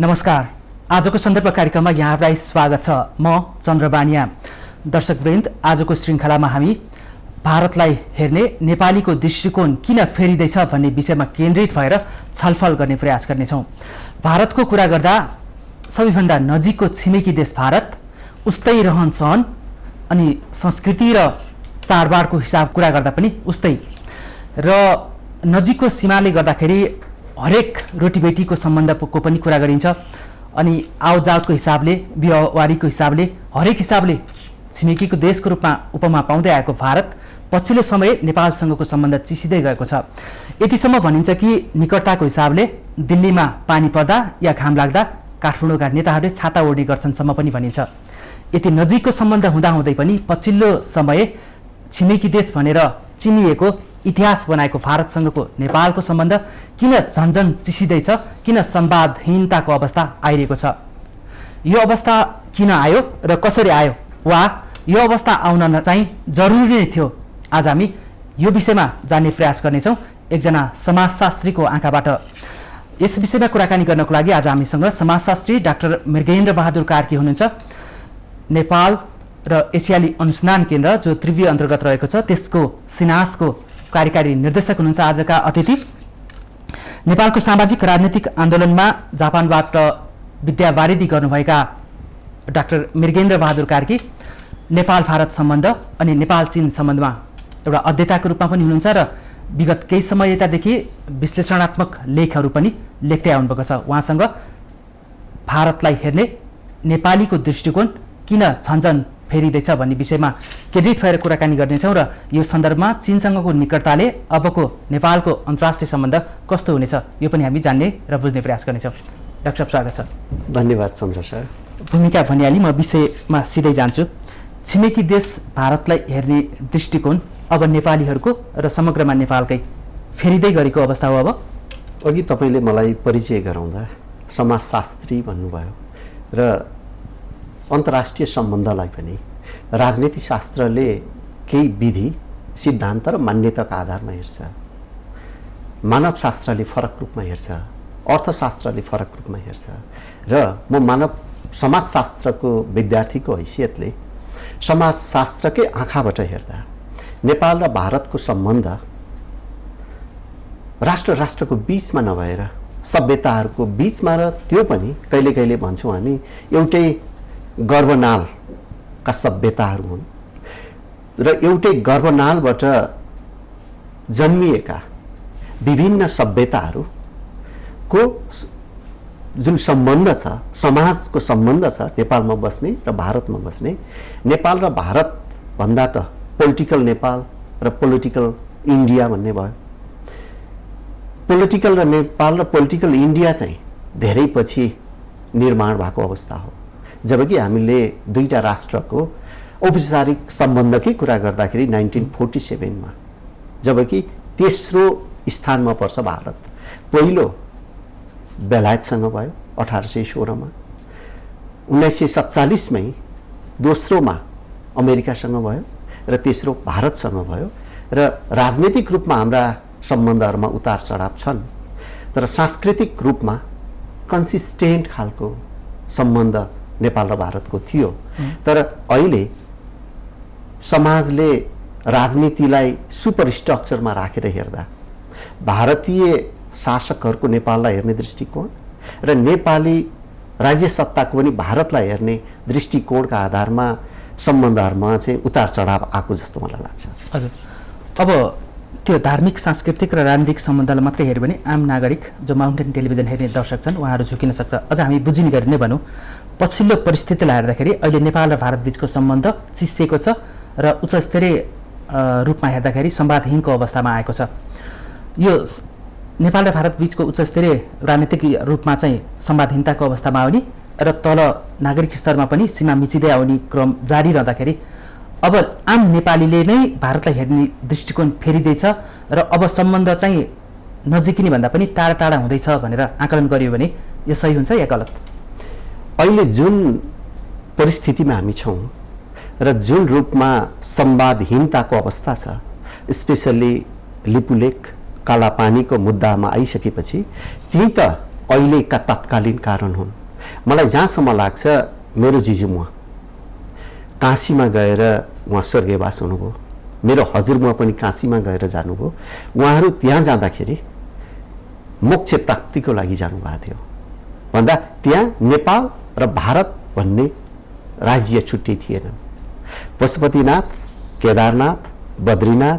नमस्कार। आजको सन्दर्भ कार्यक्रममा यहाँलाई स्वागत छ। म चन्द्रबानिया। दर्शकवृन्द, आजको श्रृङ्खलामा हामी भारतलाई हेर्ने नेपालीको दृष्टिकोण किन फेरिँदैछ भन्ने विषयमा केन्द्रित भएर छलफल गर्ने प्रयास गर्नेछौँ। भारतको कुरा गर्दा सबैभन्दा नजिकको छिमेकी देश भारत, उस्तै रहनसहन अनि संस्कृति र चाडबाडको हिसाब कुरा गर्दा पनि उस्तै, र नजिकको सीमाले गर्दाखेरि हरेक रोटीबेटीको सम्बन्धको पनि कुरा गरिन्छ अनि आवतजावतको हिसाबले, व्यवहारिकको हिसाबले, हरेक हिसाबले छिमेकीको देशको रूपमा उपमा पाउँदै आएको भारत पछिल्लो समय नेपालसँगको सम्बन्ध चिसिँदै गएको छ। यतिसम्म भनिन्छ कि निकटताको हिसाबले दिल्लीमा पानी पर्दा या घाम लाग्दा काठमाडौँका नेताहरूले छाता ओढ्ने गर्छन्सम्म पनि भनिन्छ। यति नजिकको सम्बन्ध हुँदाहुँदै पनि पछिल्लो समय छिमेकी देश भनेर चिनिएको, इतिहास बनाएको भारतसँगको नेपालको सम्बन्ध किन झन्झन चिसिँदैछ, किन संवादहीनताको अवस्था आइरहेको छ? यो अवस्था किन आयो र कसरी आयो, वा यो अवस्था आउन चाहिँ जरुरी नै थियो? आज हामी यो विषयमा जान्ने प्रयास गर्नेछौँ एकजना समाजशास्त्रीको आँखाबाट। यस विषयमा कुराकानी गर्नको लागि आज हामीसँग समाजशास्त्री डाक्टर मृगेन्द्र बहादुर कार्की हुनुहुन्छ। नेपाल र एसियाली अनुसन्धान केन्द्र, जो त्रिवी अन्तर्गत रहेको छ, त्यसको सिनासको कार्यकारी निर्देशक हुनुहुन्छ आजका अतिथि। नेपालको सामाजिक राजनीतिक आन्दोलनमा जापानबाट विद्यावारिधि गर्नुभएका डाक्टर मृगेन्द्र बहादुर कार्की नेपाल भारत सम्बन्ध अनि नेपाल चीन सम्बन्धमा एउटा अध्येताको रूपमा पनि हुनुहुन्छ र विगत केही समय यतादेखि विश्लेषणात्मक लेखहरू पनि लेख्दै आउनुभएको छ। उहाँसँग भारतलाई हेर्ने नेपालीको दृष्टिकोण किन झन्झन फेरिँदैछ भन्ने विषयमा केन्द्रित भएर कुराकानी गर्नेछौँ र यो सन्दर्भमा चीनसँगको निकटताले अबको नेपालको अन्तर्राष्ट्रिय सम्बन्ध कस्तो हुनेछ यो पनि हामी जान्ने र बुझ्ने प्रयास गर्नेछौँ। डाक्टर साहब, स्वागत छ। धन्यवाद चन्द्र सर। भूमिका भनिहालेँ, म विषयमा सिधै जान्छु। छिमेकी देश भारतलाई हेर्ने दृष्टिकोण अब नेपालीहरूको र समग्रमा नेपालकै फेरिँदै गरेको अवस्था हो। अब अघि तपाईँले मलाई परिचय गराउँदा समाजशास्त्री भन्नुभयो र अन्तर्राष्ट्रिय सम्बन्धलाई पनि राजनीति शास्त्रले केही विधि, सिद्धान्त र मान्यताका आधारमा हेर्छ। मानवशास्त्रले फरक रूपमा हेर्छ, अर्थशास्त्रले फरक रूपमा हेर्छ र म समाजशास्त्रको विद्यार्थीको हैसियतले समाजशास्त्रकै आँखाबाट हेर्दा नेपाल र भारतको सम्बन्ध राष्ट्र राष्ट्रको बीचमा नभएर सभ्यताहरूको बीचमा, र त्यो पनि कहिले कहिले भन्छौँ हामी एउटै गर्भनालका सभ्यताहरू हुन् र एउटै गर्भनालबाट जन्मिएका विभिन्न सभ्यताहरूको जुन सम्बन्ध छ, समाजको सम्बन्ध छ नेपालमा बस्ने र भारतमा बस्ने। नेपाल र भारत भन्दा त पोलिटिकल नेपाल र पोलिटिकल इन्डिया भन्ने भयो। पोलिटिकल र नेपाल र पोलिटिकल इन्डिया चाहिँ धेरै पछि निर्माण भएको अवस्था हो, जबकि हामीले दुईटा राष्ट्रको औपचारिक सम्बन्धकै कुरा गर्दाखेरि 1947मा, जबकि तेस्रो स्थानमा पर्छ भारत। पहिलो बेलायतसँग भयो 1816मा, 1947मै दोस्रोमा अमेरिकासँग भयो र तेस्रो भारतसँग भयो। र राजनीतिक रूपमा हाम्रा सम्बन्धहरूमा उतार चढाव छन्, तर सांस्कृतिक रूपमा कन्सिस्टेन्ट खालको सम्बन्ध नेपाल र भारतको थियो। तर अहिले समाजले राजनीतिलाई सुपर स्ट्रक्चरमा राखेर हेर्दा भारतीय शासकहरूको नेपाललाई हेर्ने दृष्टिकोण र नेपाली राज्य सत्ताको पनि भारतलाई हेर्ने दृष्टिकोणका आधारमा सम्बन्धहरूमा चाहिँ उतार चढाव आएको जस्तो मलाई लाग्छ। हजुर, अब त्यो धार्मिक, सांस्कृतिक र राजनीतिक सम्बन्धलाई मात्रै हेऱ्यो भने आम नागरिक जो माउन्टेन टेलिभिजन हेर्ने दर्शक छन् उहाँहरू झुकिन सक्छ। अझ हामी बुझिने गरी नै भनौँ, पछिल्लो परिस्थितिलाई हेर्दाखेरि अहिले नेपाल र भारत बिचको सम्बन्ध चिसिएको छ र उच्च स्तरीय रूपमा हेर्दाखेरि संवादहीनको अवस्थामा आएको छ। यो नेपाल र भारत बिचको उच्च स्तरीय राजनीतिक रूपमा चाहिँ संवादहीनताको अवस्थामा आउने र तल नागरिक स्तरमा पनि सीमा मिचिँदै आउने क्रम जारी रहँदाखेरि अब आम नेपालीले नै भारतलाई हेर्ने दृष्टिकोण फेरिँदैछ र अब सम्बन्ध चाहिँ नजिकिने भन्दा पनि टाढा टाढा हुँदैछ भनेर आकलन गरियो भने यो सही हुन्छ या गलत? अहिले जुन परिस्थितिमा हामी छौँ र जुन रूपमा संवादहीनताको अवस्था छ, स्पेसल्ली लिपुलेक कालापानीको मुद्दामा आइसकेपछि ती त अहिलेका तत्कालीन कारण हुन्। मलाई जहाँसम्म लाग्छ मेरो जिजुमुवा काशीमा गएर उहाँ स्वर्गवास हुनुभयो, मेरो हजुरमुवा पनि काशीमा गएर जानुभयो। उहाँहरू त्यहाँ जाँदाखेरि मोक्ष प्राप्तिको लागि जानुभएको थियो भन्दा त्यहाँ नेपाल र भारत भन्ने राज्य छुट्टै थिएनन्। पशुपतिनाथ, केदारनाथ, बद्रीनाथ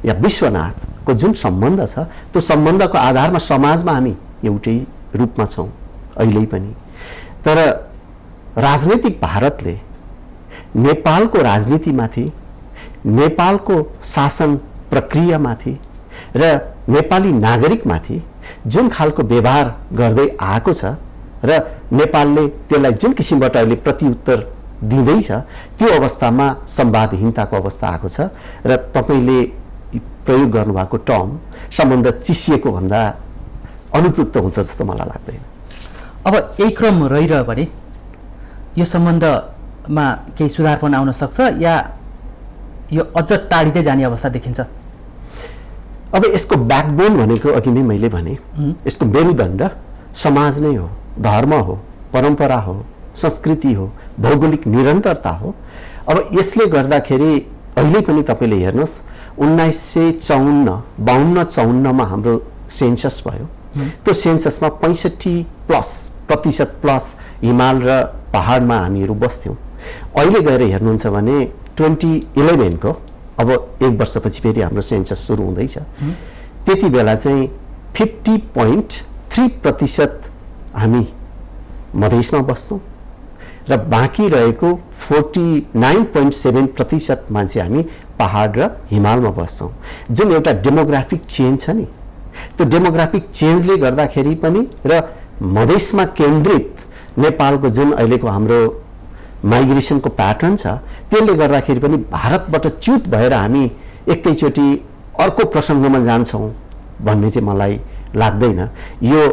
या विश्वनाथको जुन सम्बन्ध छ त्यो सम्बन्धको आधारमा समाजमा हामी एउटै रूपमा छौँ अहिले पनि। तर राजनीतिक भारतले नेपालको राजनीतिमाथि, नेपालको शासन प्रक्रियामाथि र नेपाली नागरिकमाथि जुन खालको व्यवहार गर्दै आएको छ र नेपालले त्यसलाई जुन किसिमबाट अहिले प्रत्युत्तर दिँदैछ, त्यो अवस्थामा संवादहीनताको अवस्था आएको छ र तपाईँले प्रयोग गर्नुभएको टर्म सम्बन्ध चिसिएको भन्दा अनुपयुक्त हुन्छ जस्तो मलाई लाग्दैन। अब यही क्रम रहिरह्यो भने यो सम्बन्धमा केही सुधार पनि आउन सक्छ या यो अझ टाढिँदै जाने अवस्था देखिन्छ? अब यसको ब्याकबोन भनेको अघि नै मैले भने यसको मेरुदण्ड समाज नै हो, धर्म हो, परम्परा हो, संस्कृति हो, भौगोलिक निरन्तरता हो। अब यसले गर्दाखेरि अहिले पनि तपाईँले हेर्नुहोस् 1952-54 हाम्रो सेन्सस भयो। त्यो सेन्ससमा 65% प्लस हिमाल र पहाडमा हामीहरू बस्थ्यौँ। अहिले गएर हेर्नुहुन्छ भने 2011 को अब एक वर्षपछि फेरि हाम्रो सेन्सस सुरु हुँदैछ। त्यति बेला चाहिँ 50.3% हामी मधेसमा बस्छौँ र बाँकी रहेको 49.7% मान्छे हामी पहाड र हिमालमा बस्छौँ। जुन एउटा डेमोग्राफिक चेन्ज छ नि, त्यो डेमोग्राफिक चेन्जले गर्दाखेरि पनि र मधेसमा केन्द्रित नेपालको जुन अहिलेको हाम्रो माइग्रेसनको प्याटर्न छ, त्यसले गर्दाखेरि पनि भारतबाट च्युत भएर हामी एकैचोटि अर्को प्रसङ्गमा जान्छौँ भन्ने चाहिँ मलाई लाग्दैन। यो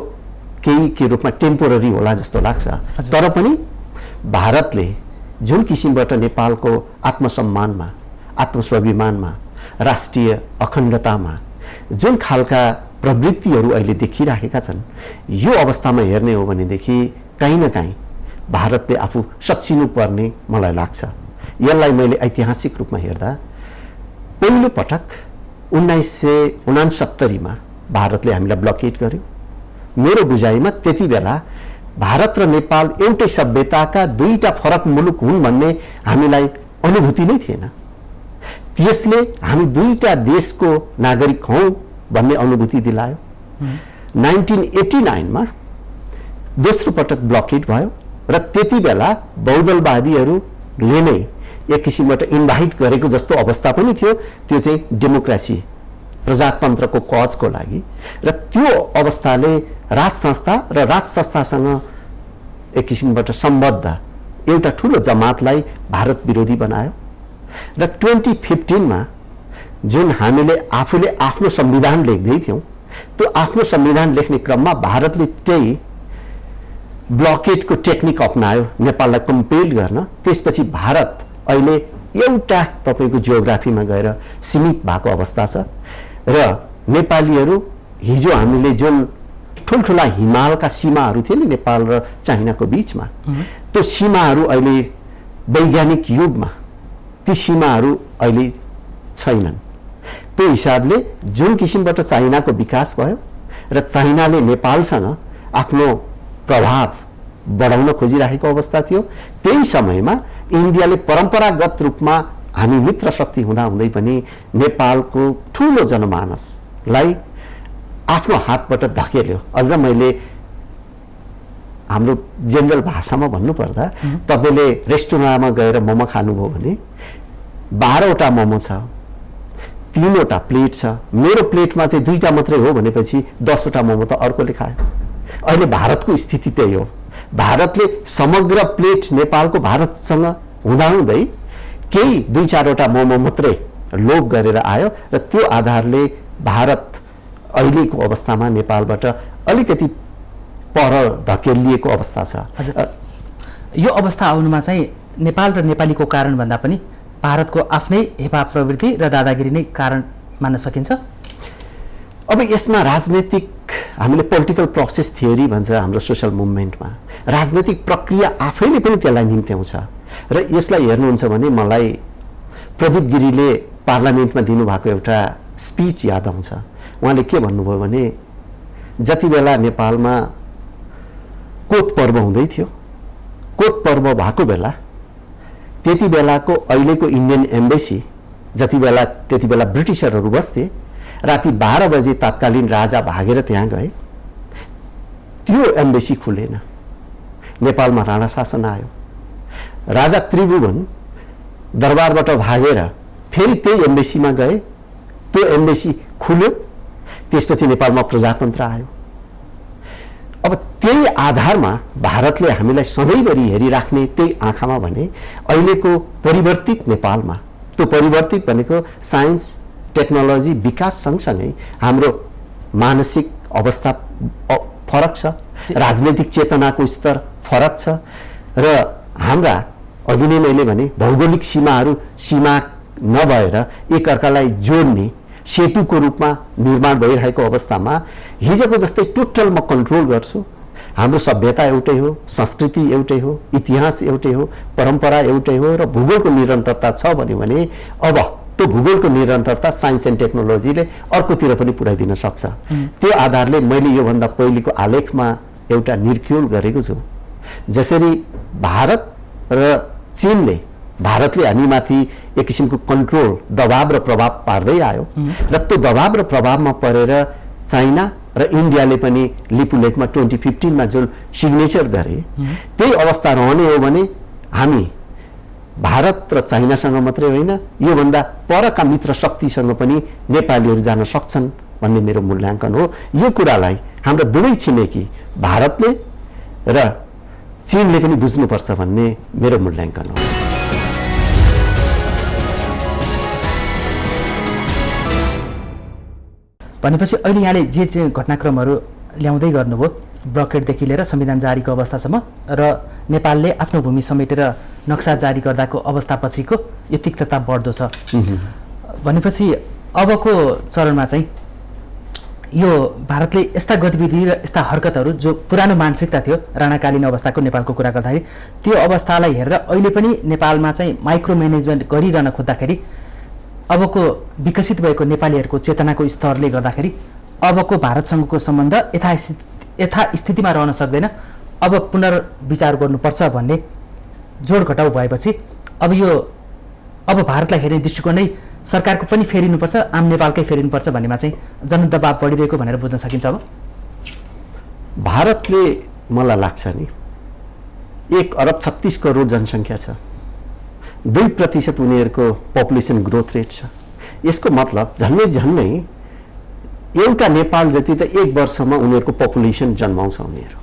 केही के रूपमा टेम्पोररी होला जस्तो लाग्छ। तर पनि भारतले जुन किसिमबाट नेपालको आत्मसम्मानमा, आत्मस्वाभिमानमा, राष्ट्रिय अखण्डतामा जुन खालका प्रवृत्तिहरू अहिले देखिरहेका छन्, यो अवस्थामा हेर्ने हो भनेदेखि कहीँ न कहीँ भारतले आफू सच्चिनु पर्ने मलाई लाग्छ। यसलाई मैले ऐतिहासिक रूपमा हेर्दा पहिलो पटक 1969 भारतले हामीलाई ब्लकेट गर्यो। मेरो बुझाइमा त्यति बेला भारत र नेपाल एउटै सभ्यताका दुईटा फरक मुलुक हुन् भन्ने हामीलाई अनुभूति नै थिएन। त्यसले हामी दुईटा देशको नागरिक हौँ भन्ने अनुभूति दिलायो। 1989 दोस्रो पटक ब्लकेट भयो र त्यति बेला बहुदलवादीहरूले नै एक किसिमबाट इन्भाइट गरेको जस्तो अवस्था पनि थियो। त्यो चाहिँ डेमोक्रेसी, प्रजातन्त्रको कजको लागि। र त्यो अवस्थाले राज संस्था र राज संस्थासँग एक किसिमबाट सम्बद्ध एउटा ठुलो जमातलाई भारत विरोधी बनायो। र 2015 जुन हामीले आफूले आफ्नो संविधान लेख्दै थियौँ, त्यो आफ्नो संविधान लेख्ने क्रममा भारतले त्यही ब्लकेटको टेक्निक अपनायो नेपाललाई कम्पेल गर्न। त्यसपछि भारत अहिले एउटा तपाईँको जियोग्राफीमा गएर सीमित भएको अवस्था छ र नेपालीहरू हिजो हामीले जुन ठुल्ठुला हिमालका सीमाहरू थिए नि नेपाल र चाइनाको बिचमा, त्यो सीमाहरू अहिले वैज्ञानिक युगमा ती सीमाहरू अहिले छैनन्। त्यो हिसाबले जुन किसिमबाट चाइनाको विकास भयो र चाइनाले नेपालसँग आफ्नो प्रभाव बढाउन खोजिरहेको अवस्था थियो, त्यही समयमा इन्डियाले परम्परागत रूपमा हामी मित्र शक्ति हुँदाहुँदै पनि नेपालको ठुलो जनमानसलाई आफ्नो हातबाट धकेल्यो। अझ मैले हाम्रो जेनरल भाषामा भन्नुपर्दा तपाईँले रेस्टुरेन्टमा गएर मोमो खानुभयो भने 12वटा मोमो छ, 3वटा प्लेट छ, मेरो प्लेटमा चाहिँ 2टा मात्रै हो भनेपछि 10वटा मोमो त अर्कोले खायो। अहिले भारतको स्थिति त्यही हो। भारतले समग्र प्लेट नेपालको भारतसँग हुँदाहुँदै केही 2-4वटा मोमो मात्रै लोभ गरेर आयो र त्यो आधारले भारत अहिलेको अवस्थामा नेपालबाट अलिकति पर धकेलिएको अवस्था छ। यो अवस्था आउनुमा चाहिँ नेपाल र नेपालीको कारण भन्दा पनि भारतको आफ्नै हेपा प्रवृत्ति र दादागिरी नै कारण मान्न सकिन्छ। अब यसमा राजनीतिक हामीले पोलिटिकल प्रोसेस थियोरी भन्छ हाम्रो सोशल मुभमेन्टमा, राजनीतिक प्रक्रिया आफैले पनि त्यसलाई निम्त्याउँछ। र यसलाई हेर्नुहुन्छ भने मलाई प्रदीप गिरीले पार्लियामेन्टमा दिनुभएको एउटा स्पिच याद आउँछ। उहाँले के भन्नुभयो भने जति बेला नेपालमा कोत पर्व हुँदै थियो, कोत पर्व भएको बेला त्यति बेलाको अहिलेको इन्डियन एम्बेसी त्यति बेला ब्रिटिसरहरू बस्थे, राति 12 बजे तत्कालीन राजा भागेर त्यहाँ गए, त्यो एम्बेसी खुलेन, नेपालमा राणा शासन आयो, राजा त्रिभुवन दरबारबाट भागेर फेरि त्यही एम्बेसीमा गए, त्यो एम्बेसी खुल्यो, त्यसपछि नेपालमा प्रजातन्त्र आयो। अब त्यही आधारमा भारतले हामीलाई सधैँभरि हेरिराख्ने त्यही आँखामा भने अहिलेको परिवर्तित नेपालमा, त्यो परिवर्तित भनेको साइन्स टेक्नोलोजी विकास सँगसँगै हाम्रो मानसिक अवस्था फरक छ, राजनीतिक चेतनाको स्तर फरक छ र हाम्रा अघि नै मैले भने भौगोलिक सीमा नभएर एकअर्कालाई जोड्ने सेतुको रूपमा निर्माण भइरहेको अवस्थामा हिजोको जस्तै टोटल म कन्ट्रोल गर्छु, हाम्रो सभ्यता एउटै हो, संस्कृति एउटै हो, इतिहास एउटै हो, परम्परा एउटै हो र भूगोलको निरन्तरता छ भने अब त्यो भूगोलको निरन्तरता साइन्स एन्ड टेक्नोलोजीले अर्कोतिर पनि पुर्याइदिन सक्छ। त्यो आधारले मैले योभन्दा पहिलेको आलेखमा एउटा निर्क्युल गरेको छु। जसरी भारत र चीनले भारतले हामीमाथि एक किसिमको कन्ट्रोल दबाव र प्रभाव पार्दै आयो र त्यो दबाव र प्रभावमा परेर चाइना र इन्डियाले पनि लिपुलेखमा 2015 जुन सिग्नेचर गरे, त्यही अवस्था रहने हो भने हामी भारत र चाइनासँग मात्रै होइन, योभन्दा परका मित्र शक्तिसँग पनि नेपालीहरू जान सक्छन् भन्ने मेरो मूल्याङ्कन हो। यो कुरालाई हाम्रो दुवै छिमेकी भारतले र चीनले पनि बुझ्नुपर्छ भन्ने मेरो मूल्याङ्कन हो। भनेपछि अहिले यहाँले जे घटनाक्रमहरू ल्याउँदै गर्नुभयो, ब्लकेटदेखि लिएर संविधान जारीको अवस्थासम्म र नेपालले आफ्नो भूमि समेटेर नक्सा जारी गर्दाको अवस्थापछिको यो तिक्तता बढ्दो छ भनेपछि अबको चरणमा चाहिँ यो भारतले यस्ता गतिविधि र यस्ता हरकतहरू जो पुरानो मानसिकता थियो राणाकालीन अवस्थाको नेपालको कुरा गर्दाखेरि त्यो अवस्थालाई हेरेर अहिले पनि नेपालमा चाहिँ माइक्रो म्यानेजमेन्ट गरिरहन खोज्दाखेरि अबको विकसित भएको नेपालीहरूको चेतनाको स्तरले गर्दाखेरि अबको भारतसँगको सम्बन्ध यथास्थितिमा रहन सक्दैन, अब पुनर्विचार गर्नुपर्छ भन्ने जोड घटाउ भएपछि अब भारतलाई हेर्ने दृष्टिकोण नै सरकारको पनि फेरिनुपर्छ, आम नेपालकै फेरिनुपर्छ भन्नेमा चाहिँ जनदबाव बढिरहेको भनेर बुझ्न सकिन्छ। अब भारतले मलाई लाग्छ नि 1 अरब 36 करोड जनसङ्ख्या छ, 2% उनीहरूको पपुलेसन ग्रोथ रेट छ। यसको मतलब झन्नै एउटा नेपाल जति त 1 वर्षमा उनीहरूको पपुलेसन जन्माउँछ उनीहरू।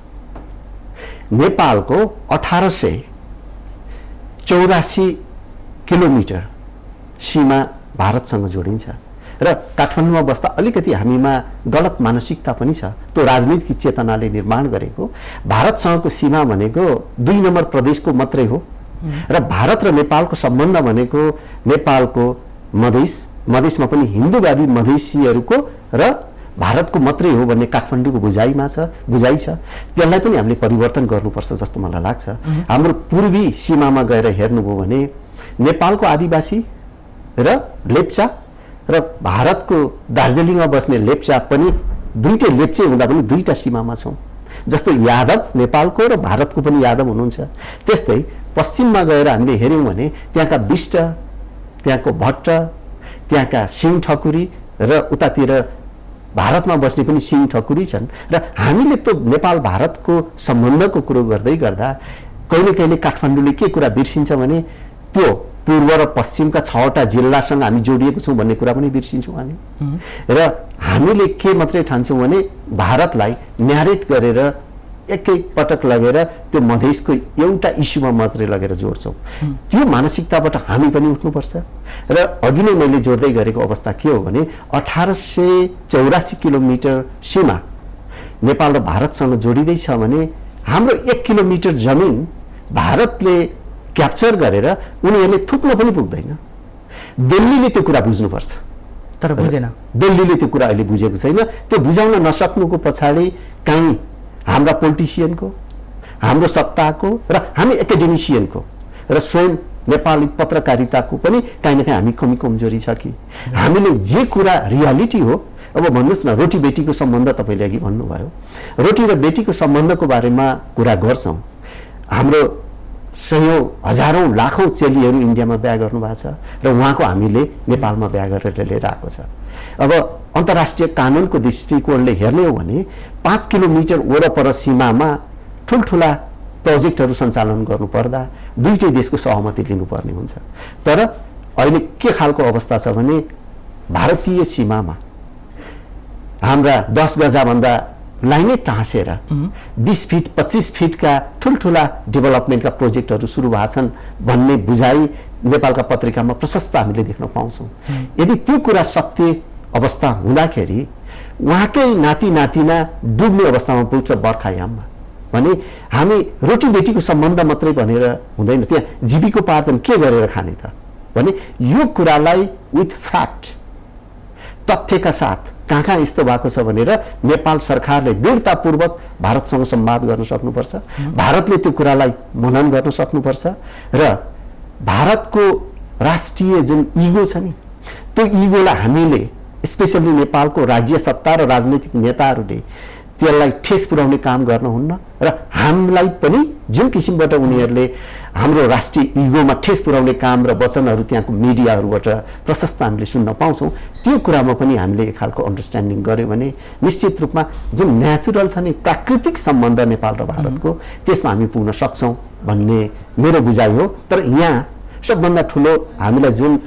नेपालको 1884 किलोमिटर सीमा भारतसँग जोडिन्छ र काठमाडौँमा बस्दा अलिकति हामीमा गलत मानसिकता पनि छ, त्यो राजनीतिक चेतनाले निर्माण गरेको। भारतसँगको सीमा भनेको 2 नम्बर प्रदेशको मात्रै हो र भारत र नेपालको सम्बन्ध भनेको नेपालको मधेसमा पनि हिन्दूवादी मधेसीहरूको र भारतको मात्रै हो भन्ने काठमाडौँको बुझाइ छ। त्यसलाई पनि हामीले परिवर्तन गर्नुपर्छ जस्तो मलाई लाग्छ। हाम्रो पूर्वी सीमामा गएर हेर्नुभयो भने नेपालको आदिवासी र लेप्चा र भारतको दार्जिलिङमा बस्ने लेप्चा पनि दुईटै लेप्चे हुँदा पनि दुईटा सीमामा छौँ। जस्तो यादव नेपालको र भारतको पनि यादव हुनुहुन्छ। त्यस्तै पश्चिममा गएर हामीले हेऱ्यौँ भने त्यहाँका बिष्ट, त्यहाँको भट्ट, त्यहाँका सिंह ठकुरी र उतातिर भारतमा बस्ने पनि सिंह ठकुरी छन् र हामीले त्यो नेपाल भारतको सम्बन्धको कुरो गर्दै गर्दा कहिले काठमाडौँले के कुरा बिर्सिन्छ भने त्यो पूर्व र पश्चिमका 6वटा जिल्लासँग हामी जोडिएको छौँ भन्ने कुरा पनि बिर्सिन्छौँ हामी। र हामीले के मात्रै ठान्छौँ भने भारतलाई न्यारेट गरेर एकै पटक लगेर त्यो मधेसको एउटा इस्युमा मात्रै लगेर जोड्छौँ। त्यो मानसिकताबाट हामी पनि उठ्नुपर्छ। र अघि नै मैले जोड्दै गरेको अवस्था के हो भने 1884 किलोमिटर सीमा नेपाल र भारतसँग जोडिँदैछ भने हाम्रो 1 किलोमिटर जमिन भारतले क्याप्चर गरेर उनीहरूले थुक्न पनि पुग्दैन। दिल्लीले त्यो कुरा बुझ्नुपर्छ। तर बुझेन। दिल्लीले त्यो कुरा अहिले बुझेको छैन। त्यो बुझाउन नसक्नुको पछाडि कहीँ हाम्रा पोलिटिसियनको, हाम्रो सत्ताको र हामी एकाडेमिसियनको र स्वयं नेपाली पत्रकारिताको पनि कहीँ न कहीँ हामी कमी कमजोरी छ कि हामीले जे कुरा रियालिटी हो। अब भन्नुहोस् न, रोटी बेटीको सम्बन्ध तपाईँले अघि भन्नुभयो, रोटी र बेटीको सम्बन्धको बारेमा कुरा गर्छौँ। हाम्रो सयौँ हजारौँ लाखौँ चेलीहरू इन्डियामा बिहा गर्नुभएको छ र उहाँको हामीले नेपालमा बिहा गरेर लिएर आएको छ। अब अन्तर्राष्ट्रिय कानुनको दृष्टिकोणले हेर्ने हो भने 5 किलोमिटर वरपर सीमामा ठुल्ठुला प्रोजेक्टहरू सञ्चालन गर्नुपर्दा दुईटै देशको सहमति लिनुपर्ने हुन्छ। तर अहिले के खालको अवस्था छ भने भारतीय सीमामा हाम्रा 10 गजाभन्दा लाइनै टाँसेर 20 फिट 25 फिटका ठुल्ठुला डेभलपमेन्टका प्रोजेक्टहरू सुरु भएको छन् भन्ने बुझाइ नेपालका पत्रिकामा प्रशस्त हामीले देख्न पाउँछौँ। यदि त्यो कुरा सत्य अवस्था हुँदाखेरि उहाँकै नाति नातिना डुब्ने अवस्थामा पुग्छ बर्खायाममा भने हामी रोटी बेटीको सम्बन्ध मात्रै भनेर हुँदैन, त्यहाँ जीविकोपार्जन के गरेर खाने त भने यो कुरालाई विथ फ्याक्ट तथ्यका साथ कहाँ यस्तो भएको छ भनेर नेपाल सरकारले दृढतापूर्वक भारतसँग संवाद गर्न सक्नुपर्छ। भारतले त्यो कुरालाई मनन गर्न सक्नुपर्छ र भारतको राष्ट्रिय जुन इगो छ नि, त्यो इगोलाई हामीले स्पेसली नेपालको राज्य सत्ता र राजनैतिक नेताहरूले त्यसलाई ठेस पुर्याउने काम गर्नुहुन्न र हामीलाई पनि जुन किसिमबाट उनीहरूले हाम्रो राष्ट्रिय इगोमा ठेस पुर्याउने काम र वचनहरू त्यहाँको मिडियाहरूबाट प्रशस्त हामीले सुन्न पाउँछौँ। त्यो कुरामा पनि हामीले एक खालको अन्डरस्ट्यान्डिङ गर्यो भने निश्चित रूपमा जुन नेचुरल छ नि प्राकृतिक सम्बन्ध नेपाल र भारतको, त्यसमा हामी पुग्न सक्छौँ भन्ने मेरो बुझाइ हो। तर यहाँ सबभन्दा ठुलो हामीलाई जुन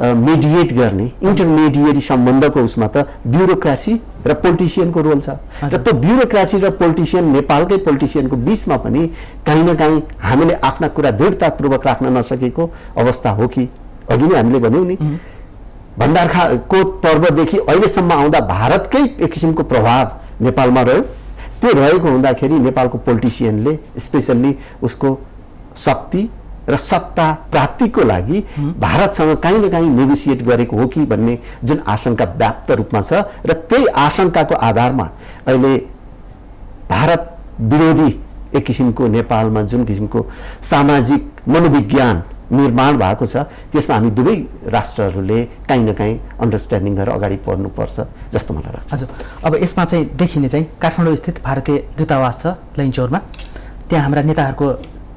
मेडिएट गर्ने इन्टरमेडिएरी सम्बन्धको उसमा त ब्युरोक्रासी र पोलिटिसियनको रोल छ र त्यो ब्युरोक्रासी र पोलिटिसियन नेपालकै पोलिटिसियनको बिचमा पनि कहीँ न कहीँ हामीले आफ्ना कुरा दृढतापूर्वक राख्न नसकेको अवस्था हो कि अघि नै हामीले भन्यौँ नि भण्डारको पर्वदेखि अहिलेसम्म आउँदा भारतकै एक किसिमको प्रभाव नेपालमा रह्यो। त्यो रहेको हुँदाखेरि नेपालको पोलिटिसियनले स्पेसल्ली उसको शक्ति र सत्ता प्राप्तिको लागि भारतसँग कहीँ न कहीँ नेगोसिएट गरेको हो कि भन्ने जुन आशंका व्याप्त रूपमा छ र त्यही आशंकाको आधारमा अहिले भारत विरोधी एक किसिमको नेपालमा जुन किसिमको सामाजिक मनोविज्ञान निर्माण भएको छ त्यसमा हामी दुवै राष्ट्रहरूले कहीँ न कहीँ अन्डरस्ट्यान्डिङ गरेर अगाडि बढ्नुपर्छ जस्तो मलाई लाग्छ। हजुर, अब यसमा चाहिँ देखिने चाहिँ काठमाडौँ स्थित भारतीय दूतावास छ लैनचौरमा, त्यहाँ हाम्रा नेताहरूको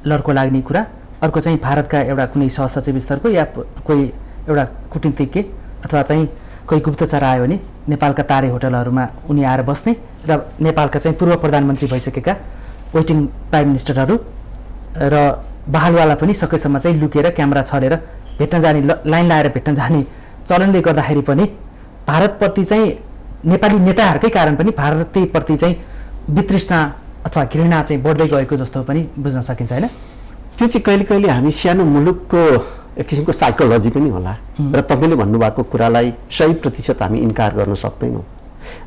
लड्को लाग्ने कुरा, अर्को चाहिँ भारतका एउटा कुनै सहसचिव स्तरको या कोही एउटा कुटनीतिज्ञ अथवा चाहिँ कोही गुप्तचर आयो भने नेपालका तारे होटलहरूमा उनी आएर बस्ने र नेपालका चाहिँ पूर्व प्रधानमन्त्री भइसकेका वेटिङ प्राइम मिनिस्टरहरू र बहालवाला पनि सकेसम्म चाहिँ लुकेर क्यामेरा छलेर भेट्न जाने, लाइन लाएर भेट्न जाने चलनले गर्दाखेरि पनि भारतप्रति चाहिँ नेपाली नेताहरूकै कारण पनि भारतप्रति चाहिँ वितृष्णा अथवा घृणा चाहिँ बढ्दै गएको जस्तो पनि बुझ्न सकिन्छ होइन? त्यो चाहिँ कहिले कहिले हामी सानो मुलुकको एक किसिमको साइकोलोजी पनि होला र तपाईँले भन्नुभएको कुरालाई 100% हामी इन्कार गर्न सक्दैनौँ।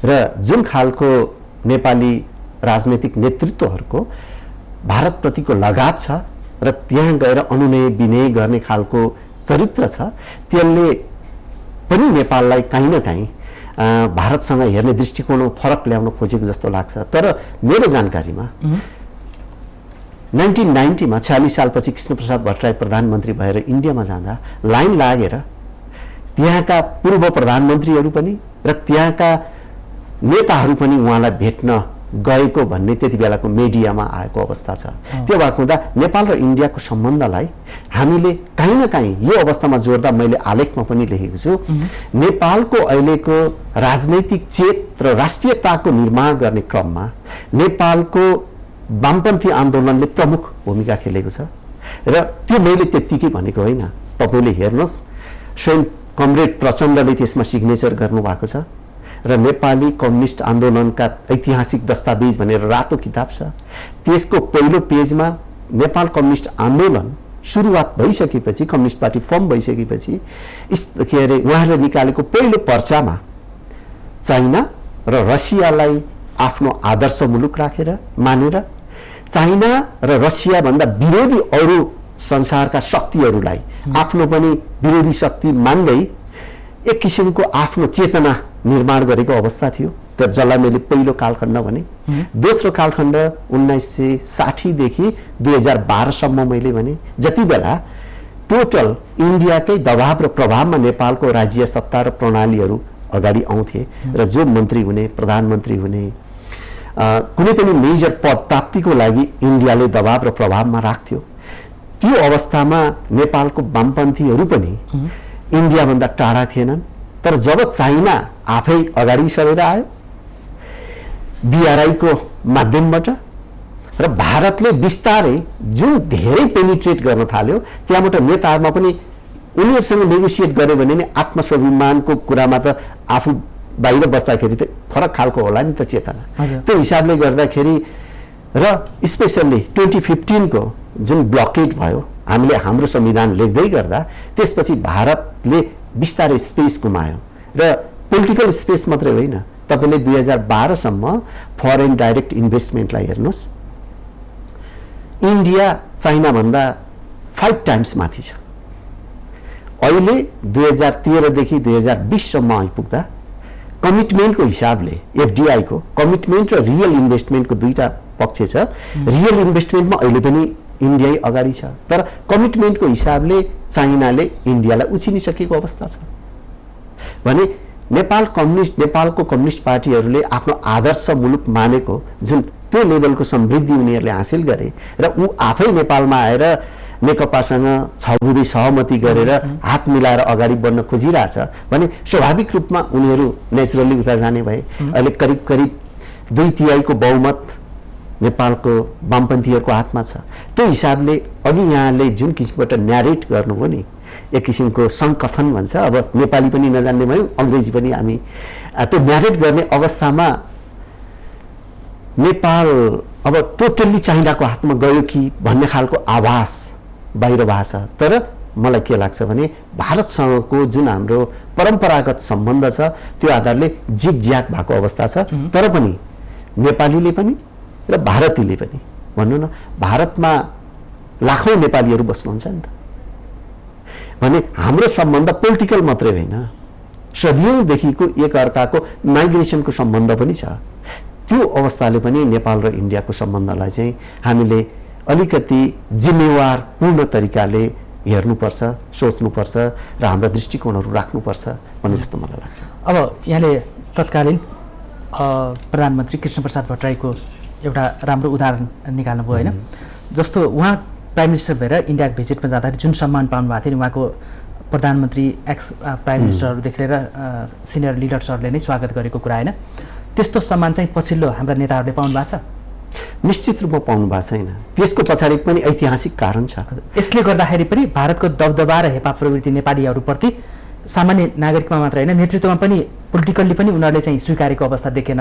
र जुन खालको नेपाली राजनैतिक नेतृत्वहरूको भारतप्रतिको लगाव छ र त्यहाँ गएर अनुनय विनय गर्ने खालको चरित्र छ, त्यसले पनि नेपाललाई कहीँ न कहीँ भारतसँग हेर्ने दृष्टिकोणमा फरक ल्याउन खोजेको जस्तो लाग्छ। तर मेरो जानकारीमा 1990 46 सालपछि कृष्णप्रसाद भट्टराई प्रधानमन्त्री भएर इन्डियामा जाँदा लाइन लागेर त्यहाँका पूर्व प्रधानमन्त्रीहरू पनि र त्यहाँका नेताहरू पनि उहाँलाई भेट्न गएको भन्ने त्यति बेलाको मिडियामा आएको अवस्था छ। त्यो भएको हुँदा नेपाल र इन्डियाको सम्बन्धलाई हामीले कहीँ न कहीँ यो अवस्थामा जोड्दा मैले आलेखमा पनि लेखेको छु, नेपालको अहिलेको राजनैतिक चेत र राष्ट्रियताको निर्माण गर्ने क्रममा नेपालको वामपन्थी आन्दोलनले प्रमुख भूमिका खेलेको छ। र त्यो मैले त्यत्तिकै भनेको होइन, तपाईँले हेर्नुहोस् स्वयं कमरेड प्रचण्डले त्यसमा सिग्नेचर गर्नुभएको छ र नेपाली कम्युनिस्ट आन्दोलनका ऐतिहासिक दस्तावेज भनेर रातो किताब छ, त्यसको पहिलो पेजमा नेपाल कम्युनिस्ट आन्दोलन सुरुवात भइसकेपछि, कम्युनिस्ट पार्टी फर्म भइसकेपछि के अरे उहाँहरूले निकालेको पहिलो पर्चामा चाइना र रसियालाई आफ्नो आदर्श मुलुक राखेर मानेर चाइना र रसिया भन्दा विरोधी अरू संसारका शक्तिहरूलाई आफ्नो पनि विरोधी शक्ति मान्दै एक किसिमको आफ्नो चेतना निर्माण गरेको अवस्था थियो। तर जसलाई मैले पहिलो कालखण्ड भने, दोस्रो कालखण्ड 1960 देखि 2012 सम्म मैले भने, जति बेला टोटल इन्डियाकै दबाव र प्रभावमा नेपालको राज्य सत्ता र प्रणालीहरू अगाडि आउँथे र जो मन्त्री हुने, प्रधानमन्त्री हुने, कुनै पनि मेजर पद प्राप्तिको लागि इन्डियाले दबाव र प्रभावमा राख्थ्यो। त्यो अवस्थामा नेपालको वामपन्थीहरू पनि इन्डियाभन्दा टाढा थिएनन्। तर जब चाइना आफै अगाडि सरेर आयो बीआरआईको माध्यमबाट र भारतले बिस्तारै जुन धेरै पेनिट्रेट गर्न थाल्यो, त्यहाँबाट नेताहरूमा पनि उनीहरूसँग नेगोसिएट गर्यो भने नि आत्मस्वाभिमानको कुरामा त आफू बाहिर बस्दाखेरि त फरक खालको होला नि त चेतना। त्यो हिसाबले गर्दाखेरि र स्पेसल्ली 2015 को जुन ब्लकेट भयो, हामीले हाम्रो संविधान लेख्दै गर्दा त्यसपछि भारतले बिस्तारै स्पेस गुमायो र पोलिटिकल स्पेस मात्रै होइन, तपाईँले 2012 सम्म फरेन डाइरेक्ट इन्भेस्टमेन्टलाई हेर्नुहोस्, इन्डिया चाइनाभन्दा 5 टाइम्स माथि छ। अहिले 2013 देखि 2020 सम्म आइपुग्दा कमिटमेन्टको हिसाबले एफडीआई को कमिटमेन्ट र रियल इन्भेस्टमेन्टको दुईटा पक्ष छ। रियल इन्भेस्टमेन्टमा अहिले पनि इन्डिया अगाडि छ, तर कमिटमेन्टको हिसाबले चाइनाले इन्डियालाई उछिनिसकेको अवस्था छ। भने नेपालको कम्युनिस्ट पार्टीहरूले आफ्नो आदर्श मुलुक मानेको जुन त्यो लेभलको समृद्धि उनीहरूले हासिल गरे र ऊ आफै नेपालमा आएर नेकपासँग छबुँदै सहमति गरेर हात मिलाएर अगाडि बढ्न खोजिरहेछ भने स्वाभाविक रूपमा उनीहरू नेचुरली उता जाने भए। अहिले करिब करिब 2/3 को बहुमत नेपालको वामपन्थीहरूको हातमा छ। त्यो हिसाबले अघि यहाँले जुन किसिमबाट न्यारेट गर्नुभयो नि, एक किसिमको सङ्कथन भन्छ, अब नेपाली पनि नजान्ने भयो, अङ्ग्रेजी पनि हामी त्यो न्यारेट गर्ने अवस्थामा नेपाल अब टोटल्ली चाइनाको हातमा गयो कि भन्ने खालको आभास बाहिर भएको छ। तर मलाई के लाग्छ भने भारतसँगको जुन हाम्रो परम्परागत सम्बन्ध छ त्यो आधारले जिगज्याग भएको अवस्था छ। तर पनि नेपालीले पनि र भारतीयले पनि भन्नु न, भारतमा लाखौं नेपालीहरू बस्नुहुन्छ नि त। भने हाम्रो सम्बन्ध पोलिटिकल मात्रै होइन, सदियौंदेखिको एक अर्काको माइग्रेसनको सम्बन्ध पनि छ। त्यो अवस्थाले पनि नेपाल र इन्डियाको सम्बन्धलाई चाहिँ हामीले अलिकति जिम्मेवार पूर्ण तरिकाले हेर्नुपर्छ, सोच्नुपर्छ र हाम्रा दृष्टिकोणहरू राख्नुपर्छ भन्ने जस्तो मलाई लाग्छ। अब यहाँले तत्कालीन प्रधानमन्त्री कृष्णप्रसाद भट्टराईको एउटा राम्रो उदाहरण निकाल्नुभयो होइन, जस्तो उहाँ प्राइम मिनिस्टर भएर इन्डियाको भिजिटमा जाँदाखेरि जुन सम्मान पाउनु भएको थियो नि, उहाँको प्रधानमन्त्री एक्स प्राइम मिनिस्टरहरूदेखि लिएर सिनियर लिडर्सहरूले नै स्वागत गरेको कुरा होइन, त्यस्तो सम्मान चाहिँ पछिल्लो हाम्रा नेताहरूले पाउनु भएको छ? निश्चित रूपमा पाउनु भएको छैन। त्यसको पछाडि पनि ऐतिहासिक कारण छ। यसले गर्दाखेरि पनि भारतको दबदबा र हेपा प्रवृत्ति नेपालीहरूप्रति सामान्य नागरिकमा मात्र होइन, नेतृत्वमा पनि पोलिटिकल्ली पनि उनीहरूले चाहिँ स्वीकारेको अवस्था देखेन,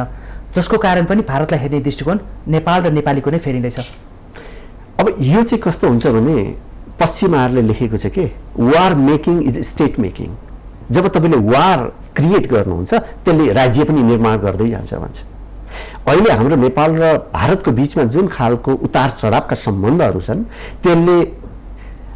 जसको कारण पनि भारतलाई हेर्ने दृष्टिकोण नेपाल र नेपालीको नै फेरिँदैछ। अब यो चाहिँ कस्तो हुन्छ भने पश्चिमाहरूले लेखेको छ कि वार मेकिङ इज स्टेट मेकिङ। जब तपाईँले वार क्रिएट गर्नुहुन्छ त्यसले राज्य पनि निर्माण गर्दै जान्छ भन्छ। अहिले हाम्रो नेपाल र भारतको बीचमा जुन खालको उतार चढावका सम्बन्धहरू छन् त्यसले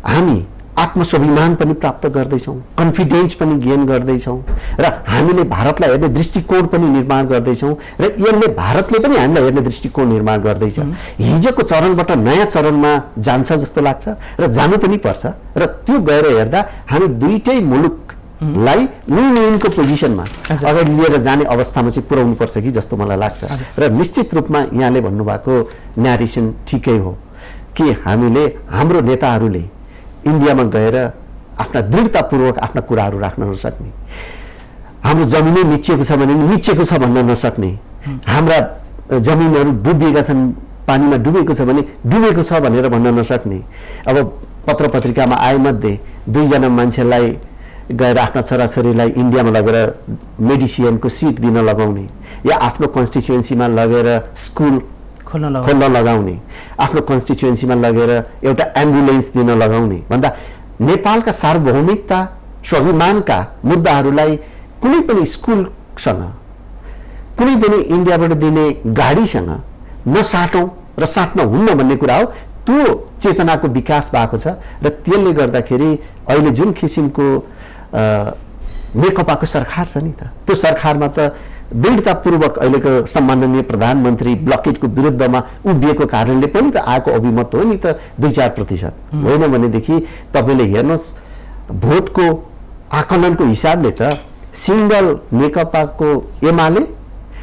हामी आत्मस्वाभिमान पनि प्राप्त गर्दैछौँ, कन्फिडेन्स पनि गेन गर्दैछौँ र हामीले भारतलाई हेर्ने दृष्टिकोण पनि निर्माण गर्दैछौँ र यसले भारतले पनि हामीलाई हेर्ने दृष्टिकोण निर्माण गर्दैछ। हिजोको चरणबाट नयाँ चरणमा जान्छ जस्तो लाग्छ र जानु पनि पर्छ र त्यो गएर हेर्दा हामी दुईटै मुलुकलाई विनको पोजिसनमा अगाडि लिएर जाने अवस्थामा चाहिँ पुर्याउनु पर्छ कि जस्तो मलाई लाग्छ। र निश्चित रूपमा यहाँले भन्नुभएको न्यारेसन ठिकै हो कि हामीले हाम्रो नेताहरूले इन्डियामा गएर आफ्ना दृढतापूर्वक आफ्ना कुराहरू राख्न नसक्ने, हाम्रो जमिनै मिचिएको छ भने मिचिएको छ भन्न नसक्ने, हाम्रा जमिनहरू डुबिएका छन्, पानीमा डुबेको छ भने डुबेको छ भनेर भन्न नसक्ने। अब पत्र पत्रिकामा आएमध्ये 2 जना मान्छेलाई गएर आफ्ना छोराछोरीलाई इन्डियामा लगेर मेडिसिनको सिट दिन लगाउने या आफ्नो कन्स्टिट्युएन्सीमा लगेर स्कुल खोल्न लगाउने, आफ्नो कन्स्टिट्युएन्सीमा लगेर एउटा एम्बुलेन्स दिन लगाउने भन्दा नेपालका सार्वभौमिकता स्वाभिमानका मुद्दाहरूलाई कुनै पनि स्कुलसँग, कुनै पनि इन्डियाबाट दिने गाडीसँग नसाटौँ र साट्न हुन्न भन्ने कुरा हो। त्यो चेतनाको विकास भएको छ र त्यसले गर्दाखेरि अहिले जुन किसिमको नेकपाको सरकार छ नि त, त्यो सरकारमा त दृढतापूर्वक अहिलेको सम्माननीय प्रधानमन्त्री ब्लकेटको विरुद्धमा उभिएको कारणले पनि त आएको अभिमत हो नि त 2-4%। होइन भनेदेखि तपाईँले हेर्नुहोस् भोटको आकलनको हिसाबले त सिङ्गल नेकपाको एमाले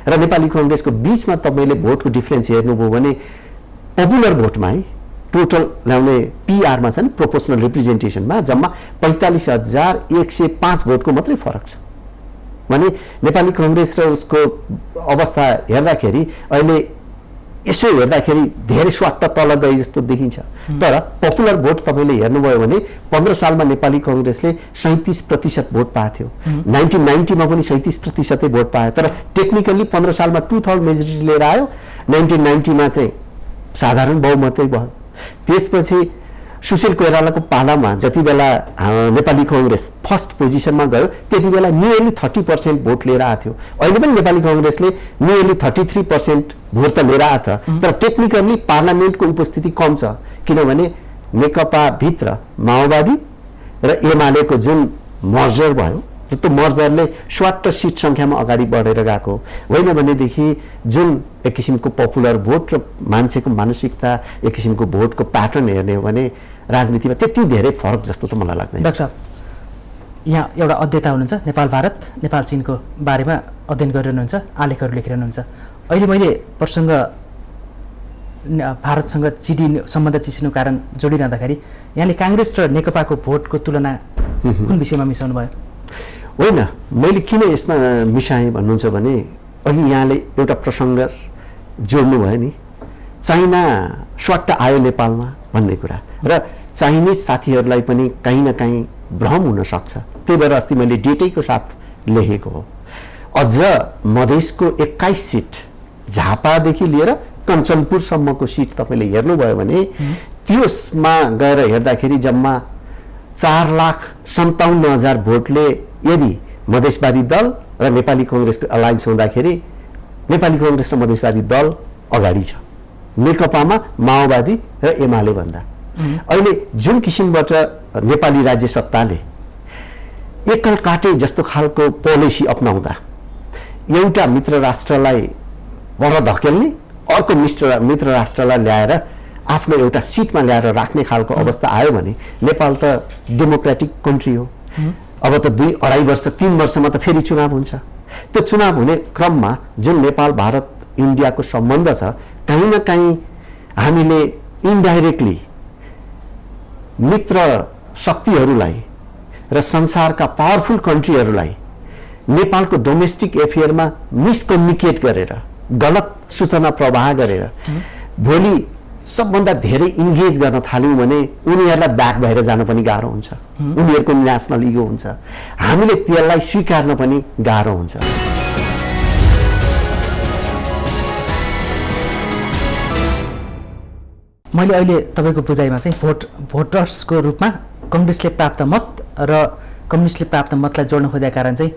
र नेपाली कांग्रेसको बीचमा तपाईँले भोटको डिफरेन्स हेर्नुभयो भने पपुलर भोटमा है टोटल ल्याउने पीआरमा छ नि प्रोपोर्सनल रिप्रेजेन्टेसनमा जम्मा 45,105 भोटको मात्रै फरक छ भने नेपाली कांग्रेस र उसको अवस्था हेर्दाखेरि अहिले यसो हेर्दाखेरि धेरै स्वाट तल गए जस्तो देखिन्छ। तर पपुलर भोट तपाईँले हेर्नुभयो भने 15 सालमा नेपाली कांग्रेसले 37% भोट पाएको थियो, 1990 मा पनि 37% भोट पायो। तर टेक्निकली 15 सालमा 2/3 मेजोरिटी लिएर आयो, 1990 मा चाहिँ साधारण बहुमतै भयो। त्यसपछि सुशील कोइरालाको पालामा जति बेला नेपाली कांग्रेस फर्स्ट पोजिसनमा गयो त्यति बेला नियरली 30% भोट लिएर आएको थियो। अहिले पनि नेपाली कांग्रेसले नियरली 33% भोट त लिएर आछ, तर टेक्निकली पार्लियामेन्टको उपस्थिति कम छ किनभने नेकपा भित्र माओवादी र एमालेको जुन मर्जर भयो र त्यो मर्जरले स्वाट सिट संख्यामा अगाडि बढेर गएको होइन भनेदेखि जुन एक किसिमको पपुलर भोट र मान्छेको मानसिकता एक किसिमको भोटको प्याटर्न हेर्ने हो भने राजनीतिमा त्यति धेरै फरक जस्तो त मलाई लाग्दैन। डाक्टर साहब यहाँ एउटा अध्येता हुनुहुन्छ, नेपाल भारत नेपाल चीनको बारेमा अध्ययन गरिरहनुहुन्छ, आलेखहरू लेखिरहनुहुन्छ। अहिले मैले प्रसङ्ग भारतसँग सम्बन्ध चिसिनुको कारण जोडिरहँदाखेरि यहाँले कांग्रेस र नेकपाको भोटको तुलना कुन विषयमा मिसाउनु भयो? होइन, मैले किन यसमा मिसाएँ भन्नुहुन्छ भने अघि यहाँले एउटा प्रसङ्ग जोड्नु भयो नि, चाइना स्वाट आयो नेपालमा भन्ने कुरा र चाइनिज साथीहरूलाई पनि कहीँ न कहीँ भ्रम हुन सक्छ। त्यही भएर अस्ति मैले डेटैको साथ लेखेको हो। अझ मधेसको 21 सिट झापादेखि लिएर कञ्चनपुरसम्मको सिट तपाईँले हेर्नुभयो भने त्यसमा गएर हेर्दाखेरि जम्मा 4,57,000 भोटले यदि मधेसवादी दल र नेपाली कांग्रेसको अलायन्स हुँदाखेरि नेपाली कांग्रेस र मधेसवादी दल अगाडि छ नेकपामा माओवादी र एमाले भन्दा। अहिले जुन किसिमबाट नेपाली राज्य सत्ताले एकल काटे जस्तो खालको पोलिसी अपनाउँदा एउटा मित्र राष्ट्रलाई वर धकेल्ने अर्को मित्र राष्ट्रलाई ल्याएर आफ्नो एउटा सिटमा ल्याएर राख्ने खालको अवस्था आयो भने नेपाल त डेमोक्रेटिक कन्ट्री हो। अब त 2-2.5 वर्ष 3 वर्षमा त फेरि चुनाव हुन्छ। त्यो चुनाव हुने क्रममा जुन नेपाल भारत इन्डियाको सम्बन्ध छ कहीँ न कहीँ हामीले इन्डाइरेक्टली मित्र शक्तिहरूलाई र संसारका पावरफुल कन्ट्रीहरूलाई नेपालको डोमेस्टिक एफेयरमा मिसकम्युनिकेट गरेर गलत सूचना प्रवाह गरेर भोलि सबभन्दा धेरै इन्गेज गर्न थाल्यौँ भने उनीहरूलाई ब्याक भएर जान पनि गाह्रो हुन्छ, उनीहरूको नेसनल इगो हुन्छ, हामीले त्यसलाई स्वीकार्न पनि गाह्रो हुन्छ। मैले अहिले तपाईँको बुझाइमा चाहिँ भोटर्सको रूपमा कांग्रेसले प्राप्त मत र कम्युनिस्टले प्राप्त मतलाई जोड्न खोजेका कारण चाहिँ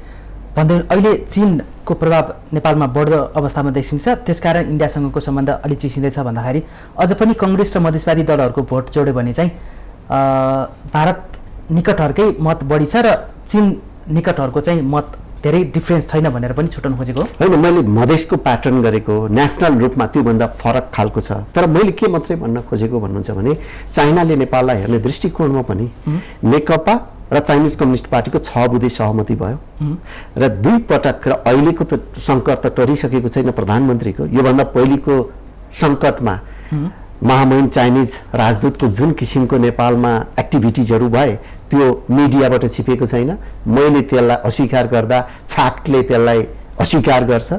भन्दै अहिले चीनको प्रभाव नेपालमा बढ्दो अवस्थामा देखिन्छ, त्यसकारण इन्डियासँगको सम्बन्ध अलि चिसिँदैछ भन्दाखेरि अझ पनि कांग्रेस र मधेसवादी दलहरूको भोट जोड्यो भने चाहिँ भारत निकटहरूकै मत बढी छ र चीन निकटहरूको चाहिँ मत धेरै डिफरेन्स छैन भनेर पनि छुटाउन खोजेको होइन। मैले मधेसको प्याटर्न गरेको नेसनल रूपमा त्योभन्दा फरक खालको छ। तर मैले के मात्रै भन्न खोजेको भन्नुहुन्छ भने चाइनाले नेपाललाई हेर्ने दृष्टिकोणमा पनि नेकपा र चाइनिज कम्युनिस्ट पार्टीको 6 बुँदे सहमति भयो र 2 पटक र अहिलेको त सङ्कट त टरिसकेको छैन प्रधानमन्त्रीको। योभन्दा पहिलेको सङ्कटमा महामहिम चाइनिज राजदूतको जुन किसिमको नेपालमा एक्टिभिटिजहरू भए त्यो मिडियाबाट छिपेको छैन। मैले त्यसलाई अस्वीकार गर्दा फ्याक्टले त्यसलाई अस्वीकार गर्छ।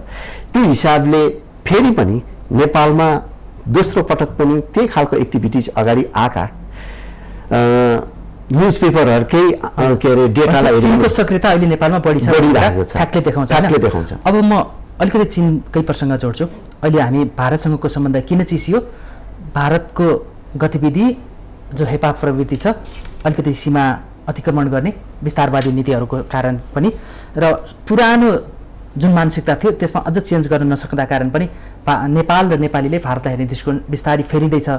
त्यो हिसाबले फेरि पनि नेपालमा दोस्रो पटक पनि त्यही खालको एक्टिभिटिज अगाडि आएका न्यूज पेपरहरुकै के अरे डेटालाई चीनको सक्रियता अहिले नेपालमा बढिरहेको छ, फ्याक्टले देखाउँछ। अब म अलिकति चीनकै प्रसङ्ग जोड्छु। अहिले हामी भारतसँगको सम्बन्ध किन चिसियो? भारतको गतिविधि जो हेपा प्रवृत्ति छ, अलिकति सीमा अतिक्रमण गर्ने विस्तारवादी नीतिहरूको कारण पनि र पुरानो जुन मानसिकता थियो त्यसमा अझ चेन्ज गर्न नसक्दा कारण पनि नेपाल र नेपालीले भारतलाई हेर्ने दृष्टिकोण बिस्तारै फेरिँदैछ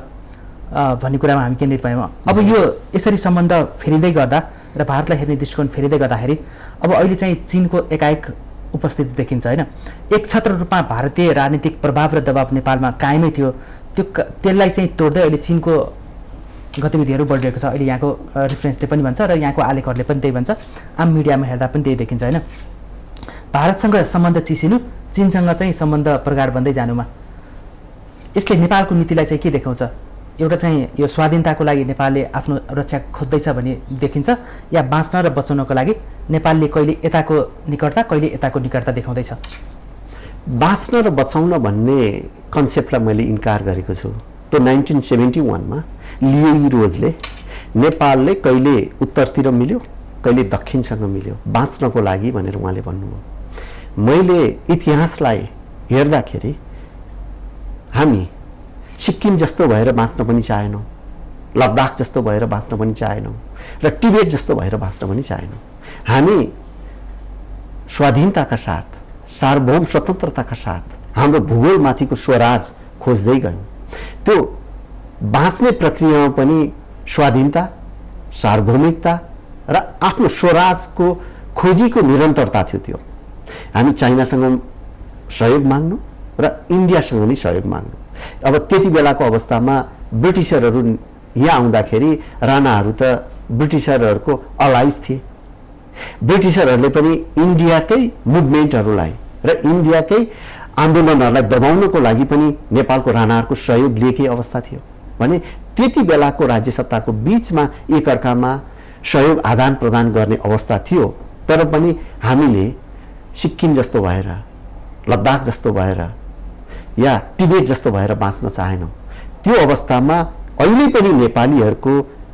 भन्ने कुरामा हामी केन्द्रित भयौँ। अब यो यसरी सम्बन्ध फेरिँदै गर्दा र भारतलाई हेर्ने दृष्टिकोण फेरिँदै गर्दाखेरि अब अहिले चाहिँ चीनको एकाएक उपस्थिति देखिन्छ होइन। एक छत्र रूपमा भारतीय राजनीतिक प्रभाव र दबाव नेपालमा कायमै थियो, त्यसलाई चाहिँ तोड्दै अहिले चीनको गतिविधिहरू बढिरहेको छ। अहिले यहाँको रेफरेन्सले पनि भन्छ र यहाँको आलेखहरूले पनि त्यही भन्छ, आम मिडियामा हेर्दा पनि त्यही देखिन्छ होइन। भारतसँग सम्बन्ध चिसिनु, चीनसँग चाहिँ सम्बन्ध प्रगाढ बन्दै जानुमा यसले नेपालको नीतिलाई चाहिँ के देखाउँछ? एउटा चाहिँ यो स्वाधीनताको लागि नेपालले आफ्नो रक्षा खोज्दैछ भन्ने देखिन्छ, या बाँच्न र बचाउनको लागि नेपालले कहिले यताको निकटता कहिले यताको निकटता देखाउँदैछ? बाँच्न र बचाउन भन्ने कन्सेप्टलाई मैले इन्कार गरेको छु। त्यो 1971 लियोई रोजले नेपालले कहिले उत्तरतिर मिल्यो कहिले दक्षिणसँग मिल्यो बाँच्नको लागि भनेर उहाँले भन्नुभयो। मैले इतिहासलाई हेर्दाखेरि हामी सिक्किम जस्तो भएर बाँच्न पनि चाहेनौँ, लद्दाख जस्तो भएर बाँच्न पनि चाहेनौँ, र टिबेट जस्तो भएर बाँच्न पनि चाहेनौँ। हामी स्वाधीनताका साथ, सार्वभौम स्वतन्त्रताका साथ हाम्रो भूगोलमाथिको स्वराज खोज्दै गयौँ। त्यो बाँच्ने प्रक्रियामा पनि स्वाधीनता, सार्वभौमिकता र आफ्नो स्वराजको खोजीको निरन्तरता थियो। त्यो हामी चाइनासँग सहयोग माग्नु र इन्डियासँग पनि सहयोग माग्नु। अब त्यति बेलाको अवस्थामा ब्रिटिसरहरू यहाँ आउँदाखेरि राणाहरू त ब्रिटिसरहरूको अलाइज थिए। ब्रिटिसरहरूले पनि इन्डियाकै मुभमेन्टहरूलाई र इन्डियाकै आन्दोलनहरूलाई दबाउनको लागि पनि नेपालको राणाहरूको सहयोग लिएकै अवस्था थियो भने त्यति बेलाको राज्य सत्ताको बीचमा एकअर्कामा सहयोग आदान प्रदान गर्ने अवस्था थियो। तर पनि हामीले सिक्किम जस्तो भएर, लद्दाख जस्तो भएर या टिबेट जस्तो भएर बाँच्न चाहेनौँ। त्यो अवस्थामा अहिले पनि नेपालीहरूको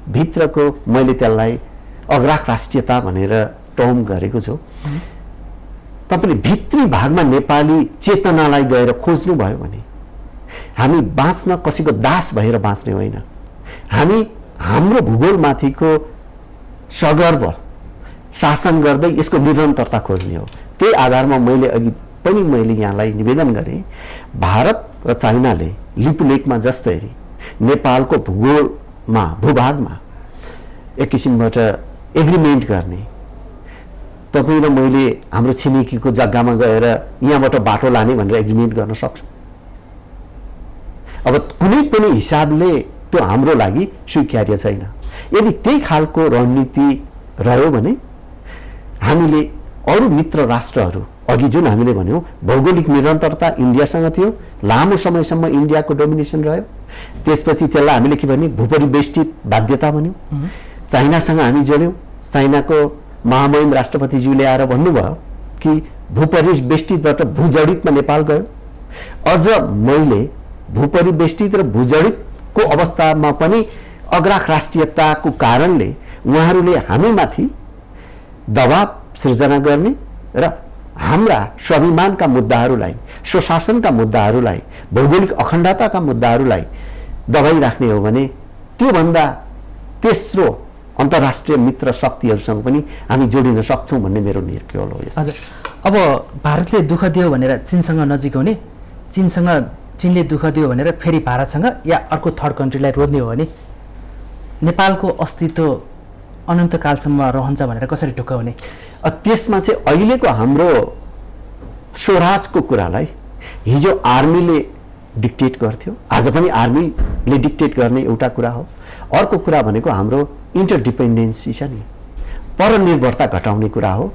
भित्रको, मैले त्यसलाई अग्राख राष्ट्रियता भनेर टर्म गरेको छु, तपाईँले भित्री भागमा नेपाली चेतनालाई गएर खोज्नुभयो भने हामी बाँच्न कसैको दास भएर बाँच्ने होइन। हामी हाम्रो भूगोलमाथिको सगर्व शासन गर्दै यसको निरन्तरता खोज्ने हो। त्यही आधारमा मैले अघि पनि यहाँलाई निवेदन गरेँ, भारत र चाइनाले लिपुलेखमा जस्तै नेपालको भूगोलमा, भूभागमा एक किसिमबाट एग्रिमेन्ट गर्ने, तपाईँ र मैले हाम्रो छिमेकीको जग्गामा गएर यहाँबाट बाटो लाने भनेर एग्रिमेन्ट गर्न सक्छौँ। अब कुनै पनि हिसाबले त्यो हाम्रो लागि स्वीकार्य छैन। यदि त्यही खालको रणनीति रह्यो भने हामीले अरू मित्र राष्ट्रहरू, अघि जुन हामीले भन्यौँ भौगोलिक निरन्तरता इन्डियासँग थियो, लामो समयसम्म इन्डियाको डोमिनेसन रह्यो, त्यसपछि त्यसलाई हामीले के भन्यौँ भूपरिवेष्टित बाध्यता भन्यौँ। चाइनासँग हामी जोड्यौँ, चाइनाको महामहिम राष्ट्रपतिज्यूले आएर भन्नुभयो कि भूपरिवेष्टितबाट भूजडितमा नेपाल गयो। अझ मैले भूपरिवेष्टित र भूजडितको अवस्थामा पनि अग्राख राष्ट्रियताको कारणले उहाँहरूले हामीमाथि दबाव सृजना गर्ने र हाम्रा स्वाभिमानका मुद्दाहरूलाई, स्वशासनका मुद्दाहरूलाई, भौगोलिक अखण्डताका मुद्दाहरूलाई दबाइराख्ने हो भने त्योभन्दा तेस्रो अन्तर्राष्ट्रिय मित्र शक्तिहरूसँग पनि हामी जोडिन सक्छौँ भन्ने मेरो निर्क्योल हो। हजुर, अब भारतले दुःख दियो भनेर चीनसँग नजिक हुने, चीनले दुःख दियो भनेर फेरि भारतसँग या अर्को थर्ड कन्ट्रीलाई रोज्ने हो भने नेपालको अस्तित्व अनन्तकालसम्म रहन्छ भनेर कसरी ढुक्क हुने? त्यसमा चाहिँ अहिलेको हाम्रो स्वराजको कुरालाई हिजो आर्मीले डिक्टेट गर्थ्यो, आज पनि आर्मीले डिक्टेट गर्ने एउटा कुरा हो। अर्को कुरा भनेको हाम्रो इन्टरडिपेन्डेन्सी छ नि, परनिर्भरता घटाउने कुरा हो।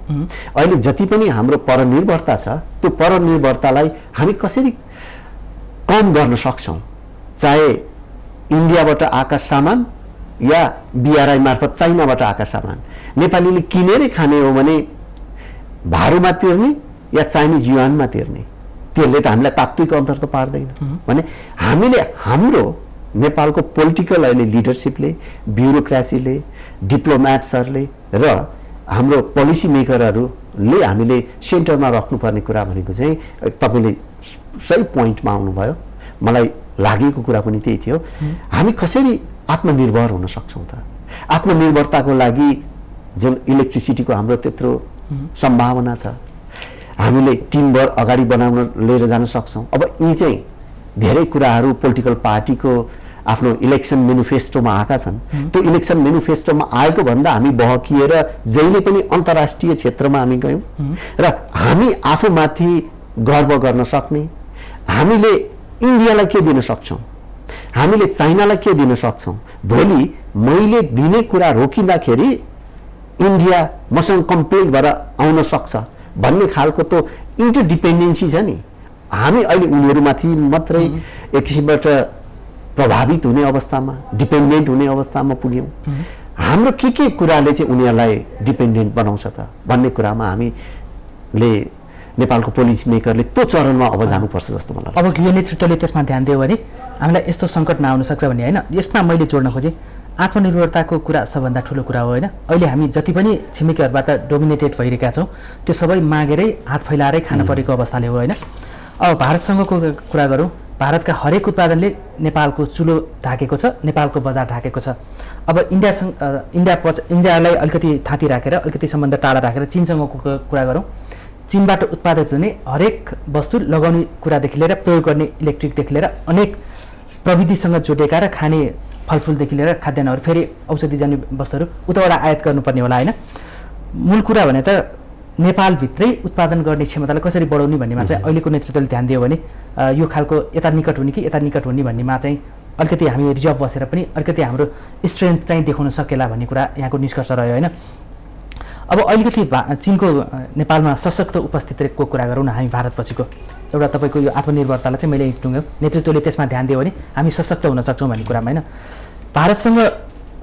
अहिले जति पनि हाम्रो परनिर्भरता छ त्यो परनिर्भरतालाई हामी कसरी कम गर्न सक्छौँ। चाहे इन्डियाबाट आएका सामान या बिआरआई मार्फत चाइनाबाट आएका सामान नेपालीले किनेरै खाने हो भने भारूमा तिर्ने या चाइनिज युआनमा तिर्ने, त्यसले त हामीलाई तात्विक अन्तर त पार्दैन। भने हामीले हाम्रो नेपालको पोलिटिकल अहिले लिडरसिपले, ब्युरोक्रेसीले, डिप्लोमेट्सहरूले र हाम्रो पोलिसी मेकरहरूले हामीले सेन्टरमा राख्नुपर्ने कुरा भनेको चाहिँ तपाईँले सही पोइन्टमा आउनुभयो। मलाई लागेको कुरा पनि त्यही थियो, हामी कसरी आत्मनिर्भर हुन सक्छौँ त? आत्मनिर्भरताको लागि जुन इलेक्ट्रिसिटीको हाम्रो त्यत्रो सम्भावना छ, हामीले टिमवर्क अगाडि बनाउन लिएर जान सक्छौँ। अब यी चाहिँ धेरै कुराहरू पोलिटिकल पार्टीको आफ्नो इलेक्सन मेनिफेस्टोमा आएका छन् त्यो इलेक्सन मेनिफेस्टोमा आएको भन्दा हामी बहकिएर जहिले पनि अन्तर्राष्ट्रिय क्षेत्रमा हामी गयौँ र हामी आफूमाथि गर्व गर्न सक्ने, हामीले इन्डियालाई के दिन सक्छौँ, हामीले चाइनालाई के दिन सक्छौँ, भोलि मैले दिने कुरा रोकिँदाखेरि इन्डिया मसँग कम्पेयर भएर आउन सक्छ भन्ने खालको त इन्टरडिपेन्डेन्सी छ नि। हामी अहिले उनीहरूमाथि मात्रै एक किसिमबाट प्रभावित हुने अवस्थामा, डिपेन्डेन्ट हुने अवस्थामा पुग्यौँ। हाम्रो के कुराले चाहिँ उनीहरूलाई डिपेन्डेन्ट बनाउँछ त भन्ने कुरामा हामीले नेपालको पोलिसी मेकरले त्यो चरणमा अब जानुपर्छ जस्तो मलाई लाग्छ। अब यो नेतृत्वले त्यसमा ध्यान दियो भने हामीलाई यस्तो सङ्कट नआउन सक्छ भन्ने होइन। यसमा मैले जोड्न खोजेँ आत्मनिर्भरताको कुरा सबभन्दा ठुलो कुरा हो होइन। अहिले हामी जति पनि छिमेकीहरूबाट डोमिनेटेड भइरहेका छौँ त्यो सबै मागेरै हात फैलाएरै खान परेको अवस्थाले हो होइन। अब भारतसँगको कुरा गरौँ, भारतका हरेक उत्पादनले नेपालको चुलो ढाकेको छ, नेपालको बजार ढाकेको छ। अब इन्डियालाई अलिकति थाँती राखेर, अलिकति सम्बन्ध टाढा राखेर चीनसँगको कुरा गरौँ, चीनबाट उत्पादित हुने हरेक वस्तु लगाउने कुरादेखि लिएर प्रयोग गर्ने इलेक्ट्रिकदेखि लिएर अनेक प्रविधिसँग जोडिएका र खाने फलफुलदेखि लिएर खाद्यान्नहरू, फेरि औषधिजन्य वस्तुहरू उताबाट आयात गर्नुपर्ने होला होइन। मूल कुरा भने त नेपालभित्रै उत्पादन गर्ने क्षमतालाई कसरी बढाउने भन्नेमा चाहिँ अहिलेको नेतृत्वले ध्यान दियो भने यो खालको यता निकट हुने कि यता निकट हुने भन्नेमा चाहिँ अलिकति हामी रिजर्भ बसेर पनि अलिकति हाम्रो स्ट्रेन्थ चाहिँ देखाउन सकेला भन्ने कुरा यहाँको निष्कर्ष रह्यो होइन। अब अलिकति चीनको नेपालमा सशक्त उपस्थितिको कुरा गरौँ न। हामी भारतपछिको एउटा तपाईँको यो आत्मनिर्भरतालाई चाहिँ मैले टुङ्ग्यौँ, नेतृत्वले त्यसमा ध्यान दियो भने हामी सशक्त हुन सक्छौँ भन्ने कुरामा होइन। भारतसँग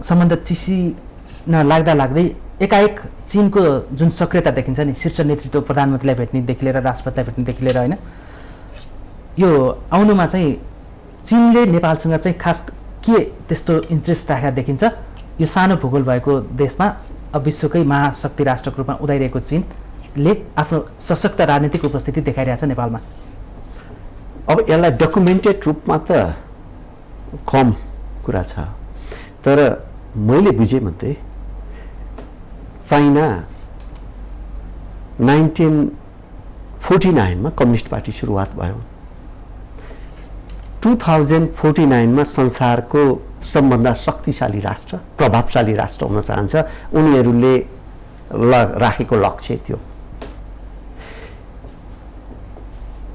सम्बन्ध चिसिन लाग्दै एकाएक चीनको जुन सक्रियता देखिन्छ नि, शीर्ष नेतृत्व प्रधानमन्त्रीलाई भेट्नेदेखि लिएर राष्ट्रपतिलाई भेट्नेदेखि लिएर होइन, यो आउनुमा चाहिँ चीनले नेपालसँग चाहिँ खास के त्यस्तो इन्ट्रेस्ट राखेर देखिन्छ? यो सानो भूगोल भएको देशमा अब विश्वकै महाशक्ति राष्ट्रको रूपमा उदाइरहेको चीनले आफ्नो सशक्त राजनीतिक उपस्थिति देखाइरहेछ नेपालमा। अब यसलाई डकुमेन्टेड रूपमा त कम कुरा छ, तर मैले बुझेमध्ये चाइना 1949 मा कम्युनिस्ट पार्टी सुरुवात भयो। 2049 मा संसारको सबभन्दा शक्तिशाली राष्ट्र, प्रभावशाली राष्ट्र हुन चाहन्छ, उनीहरूले राखेको लक्ष्य थियो।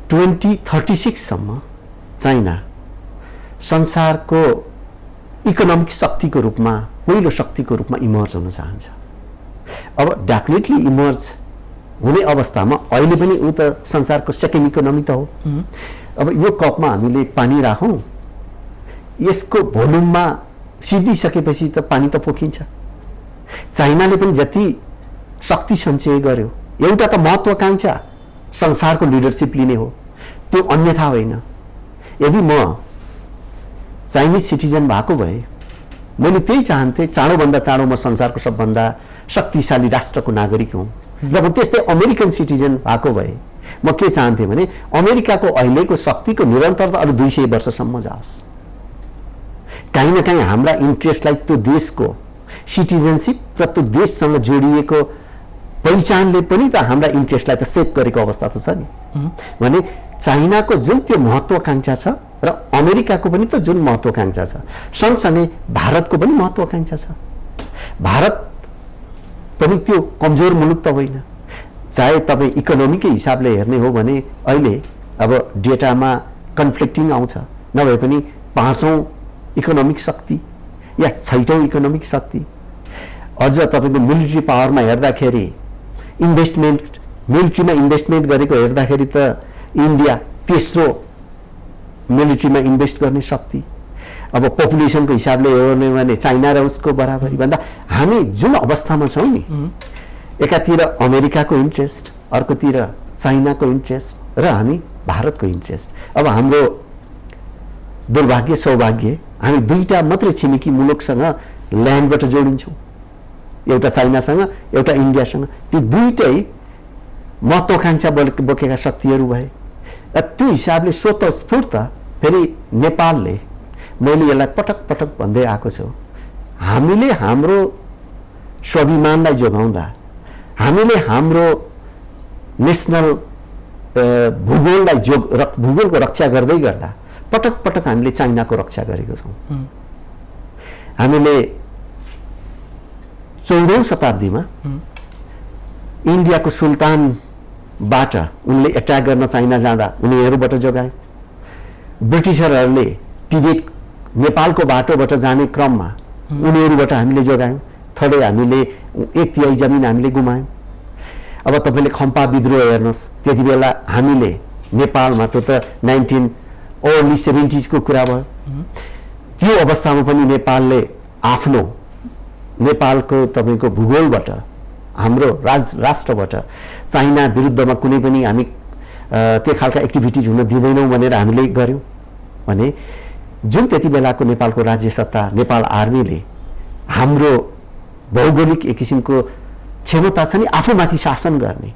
2036 सम्म चाइना संसारको इकोनोमिक शक्तिको रूपमा, पहिलो शक्तिको रूपमा इमर्ज हुन चाहन्छ। अब डेफिनेटली इमर्ज हुने अवस्थामा अहिले पनि ऊ त संसारको सेकेन्ड इकोनोमी त हो। अब यो कपमा हामीले पानी राखौँ, यसको भोल्युममा सिद्धिसकेपछि त पानी त पोखिन्छ। चाइनाले पनि जति शक्ति सञ्चय गर्यो, एउटा त महत्त्वाकांक्षा संसारको लिडरसिप लिने हो, त्यो अन्यथा होइन। यदि म चाइनिज सिटिजन भएको भए मैले त्यही चाहन्थेँ, चाँडोभन्दा चाँडो म संसारको सबभन्दा शक्तिशाली राष्ट्रको नागरिक हुँ। र म त्यस्तै अमेरिकन सिटिजन भएको भए म के चाहन्थेँ भने अमेरिकाको अहिलेको शक्तिको निरन्तरता अरू 200 वर्षसम्म जाओस्। कहीँ न कहीँ हाम्रा इन्ट्रेस्टलाई त्यो देशको सिटिजनसिप र त्यो देशसँग जोडिएको पहिचानले पनि त हाम्रा इन्ट्रेस्टलाई त सेभ गरेको अवस्था त छ नि। भने चाइनाको जुन त्यो महत्त्वाकांक्षा छ र अमेरिकाको पनि त जुन महत्त्वाकांक्षा छ, सँगसँगै भारतको पनि महत्त्वाकांक्षा छ। भारत पनि त्यो कमजोर मुलुक त होइन। चाहे तपाईँ इकोनोमीकै हिसाबले हेर्ने हो भने अहिले अब डेटामा कन्फ्लिक्टिङ आउँछ, नभए पनि 5औं इकोनोमिक शक्ति या 6औं इकोनोमिक शक्ति। अझ तपाईँको मिलिट्री पावरमा हेर्दाखेरि इन्भेस्टमेन्ट, मिलिट्रीमा इन्भेस्टमेन्ट गरेको हेर्दाखेरि त इन्डिया तेस्रो मिलिट्रीमा इन्भेस्ट गर्ने शक्ति। अब पपुलेसनको हिसाबले हेर्ने भने चाइना र उसको बराबरी भन्दा हामी जुन अवस्थामा छौँ नि, एकातिर अमेरिकाको इन्ट्रेस्ट, अर्कोतिर चाइनाको इन्ट्रेस्ट र हामी भारतको इन्ट्रेस्ट। अब हाम्रो दुर्भाग्य सौभाग्य हामी दुईटा मात्रै छिमेकी मुलुकसँग ल्यान्डबाट जोडिन्छौँ, एउटा चाइनासँग एउटा इन्डियासँग। ती दुईटै महत्त्वाकांक्षा बोकेका शक्तिहरू भए। त्यो हिसाबले स्वतस्फूर्त फेरि नेपालले, मैले यसलाई पटक पटक भन्दै आएको छु, हामीले हाम्रो स्वाभिमानलाई जोगाउँदा, हामीले हाम्रो नेसनल भूगोलको रक्षा गर्दै गर्दा पटक पटक हामीले चाइनाको रक्षा गरेको छौँ। हामीले 14औं शताब्दीमा इन्डियाको सुल्तानबाट उनले एट्याक गर्न चाइना जाँदा उनीहरूबाट जोगाए। ब्रिटिसरहरूले तिब्बत नेपालको बाटोबाट जाने क्रममा उनीहरूबाट हामीले जोगायौँ। थोरै हामीले 1/3 जमिन हामीले गुमायौँ। अब तपाईँले खम्पा विद्रोह हेर्नुहोस्, त्यति बेला हामीले नेपालमा त 1970s को कुरा भयो। त्यो अवस्थामा पनि नेपालले आफ्नो नेपालको तपाईँको भूगोलबाट हाम्रो राष्ट्रबाट चाइना विरुद्धमा कुनै पनि हामी त्यो खालका एक्टिभिटिज हुन दिँदैनौँ भनेर हामीले गर्यौँ भने जुन त्यति बेलाको नेपालको राज्य सत्ता नेपाल आर्मीले हाम्रो भौगोलिक एक किसिमको क्षमता छ नि आफूमाथि शासन गर्ने,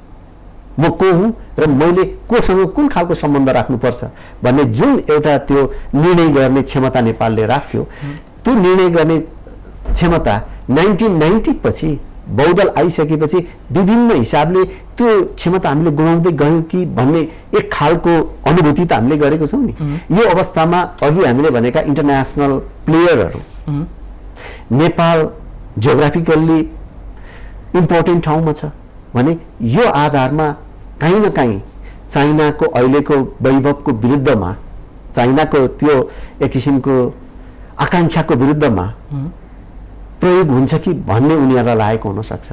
म को हुँ र मैले कोसँग कुन खालको सम्बन्ध राख्नुपर्छ भन्ने जुन एउटा त्यो निर्णय गर्ने क्षमता नेपालले राख्थ्यो, त्यो निर्णय गर्ने क्षमता 1990 पछि बहुदल आइसकेपछि विभिन्न हिसाबले त्यो क्षमता हामीले गुमाउँदै गयौँ कि भन्ने एक खालको अनुभूति त हामीले गरेको छौँ नि। यो अवस्थामा अघि हामीले भनेका इन्टरनेसनल प्लेयरहरू नेपाल जियोग्राफिकल्ली इम्पोर्टेन्ट ठाउँमा छ भने यो आधारमा कहीँ न कहीँ चाइनाको अहिलेको वैभवको विरुद्धमा, चाइनाको त्यो एक किसिमको आकाङ्क्षाको विरुद्धमा प्रयोग हुन्छ कि भन्ने उनीहरूलाई लागेको हुनसक्छ।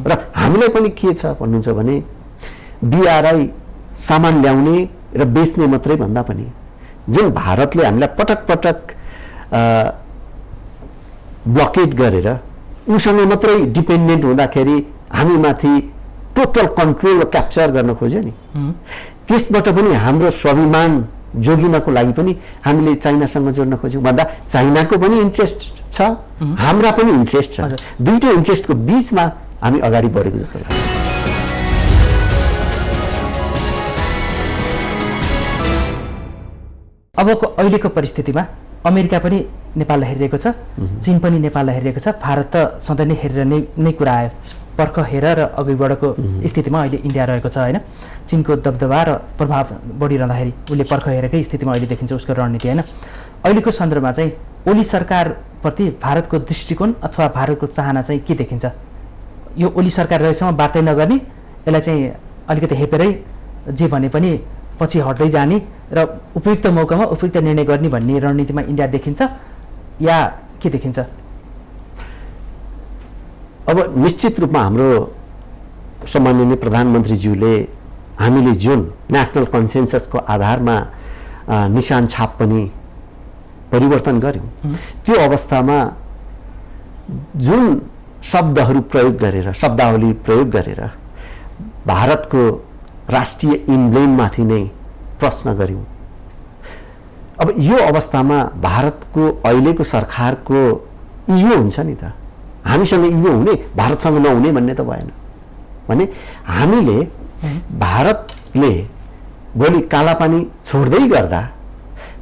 र हामीलाई पनि के छ भन्नुहुन्छ भने BRI सामान ल्याउने र बेच्ने मात्रै भन्दा पनि जुन भारतले हामीलाई पटक पटक ब्लकेट गरेर उसँग मात्रै डिपेन्डेन्ट हुँदाखेरि हामीमाथि टोटल कन्ट्रोल क्याप्चर गर्न खोज्यो नि, त्यसबाट पनि हाम्रो स्वाभिमान जोगिनको लागि पनि हामीले चाइनासँग जोड्न खोज्यौँ भन्दा चाइनाको पनि इन्ट्रेस्ट छ, हाम्रा पनि इन्ट्रेस्ट छ। दुईटै इन्ट्रेस्टको बीचमा हामी अगाडि बढेको जस्तो लाग्छ। अबको अहिलेको परिस्थितिमा अमेरिका पनि नेपाललाई हेरिरहेको छ, चीन पनि नेपाललाई हेरिरहेको छ, भारत त सधैँ नै हेरेर नै कुरा आयो। पर्ख हेर र अघि बढेको स्थितिमा अहिले इन्डिया रहेको छ होइन। चीनको दबदबा र प्रभाव बढिरहँदाखेरि उसले पर्ख हेरेकै स्थितिमा अहिले देखिन्छ उसको रणनीति होइन। अहिलेको सन्दर्भमा चाहिँ ओली सरकारप्रति भारतको दृष्टिकोण अथवा भारतको चाहना चाहिँ के देखिन्छ? यो ओली सरकार रहेसम्म वार्ता नगर्ने, यसलाई चाहिँ अलिकति हेपेरै जे भने पनि पछि हट्दै जाने र उपयुक्त मौकामा उपयुक्त निर्णय गर्ने भन्ने रणनीतिमा इन्डिया देखिन्छ या के देखिन्छ? अब निश्चित रूपमा हाम्रो सम्माननीय प्रधानमन्त्रीज्यूले हामीले जुन नेसनल कन्सेन्ससको आधारमा निशान छाप पनि परिवर्तन गर्यौँ, त्यो अवस्थामा जुन शब्दहरू प्रयोग गरेर, शब्दावली प्रयोग गरेर भारतको राष्ट्रिय इम्ब्लेममाथि नै प्रश्न गर्यौँ। अब यो अवस्थामा भारतको अहिलेको सरकारको इगो हुन्छ नि त, हामीसँग इगो हुने भारतसँग नहुने भन्ने त भएन। भने हामीले भारतले भोलि कालापानी छोड्दै गर्दा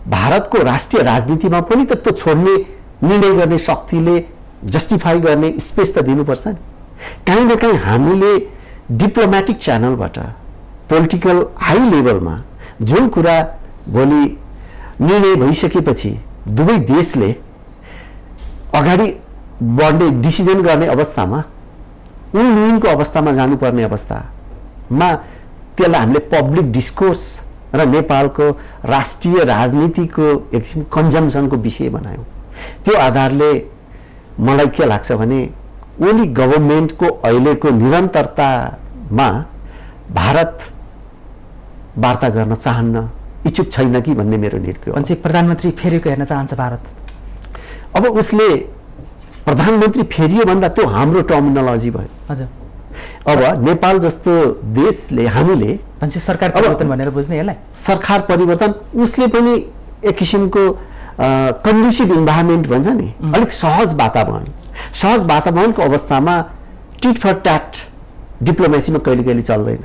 भारतको राष्ट्रिय राजनीतिमा पनि त त्यो छोड्ने निर्णय गर्ने शक्तिले जस्टिफाई गर्ने स्पेस त दिनुपर्छ नि। कहीँ न कहीँ हामीले डिप्लोमेटिक च्यानलबाट पोलिटिकल हाई लेभलमा जुन कुरा भोलि निर्णय भइसकेपछि दुवै देशले अगाडि बढ्ने डिसिजन गर्ने अवस्थामा विनको अवस्थामा जानुपर्ने अवस्थामा त्यसलाई हामीले पब्लिक डिस्कोर्स र नेपालको राष्ट्रिय राजनीतिको एक किसिम कन्जम्सनको विषय बनायौँ। त्यो आधारले मलाई के लाग्छ भने ओली गभर्मेन्टको अहिलेको निरन्तरतामा भारत वार्ता गर्न चाहन्न, इच्छुक छैन कि भन्ने मेरो निर्णय हो। प्रधानमन्त्री फेरिएको हेर्न चाहन्छ भारत। अब उसले प्रधानमन्त्री फेरियो भन्दा त्यो हाम्रो टर्मिनोलोजी भयो। हजुर, अब नेपाल जस्तो देशले हामीले सरकार परिवर्तन भनेर बुझ्ने यसलाई सरकार परिवर्तन उसले पनि एक किसिमको कन्ड्युसिभ इन्भाइरोमेन्ट भन्छ नि, अलिक सहज वातावरणको अवस्थामा टिट फर ट्याट डिप्लोमेसीमा कहिले कहिले चल्दैन।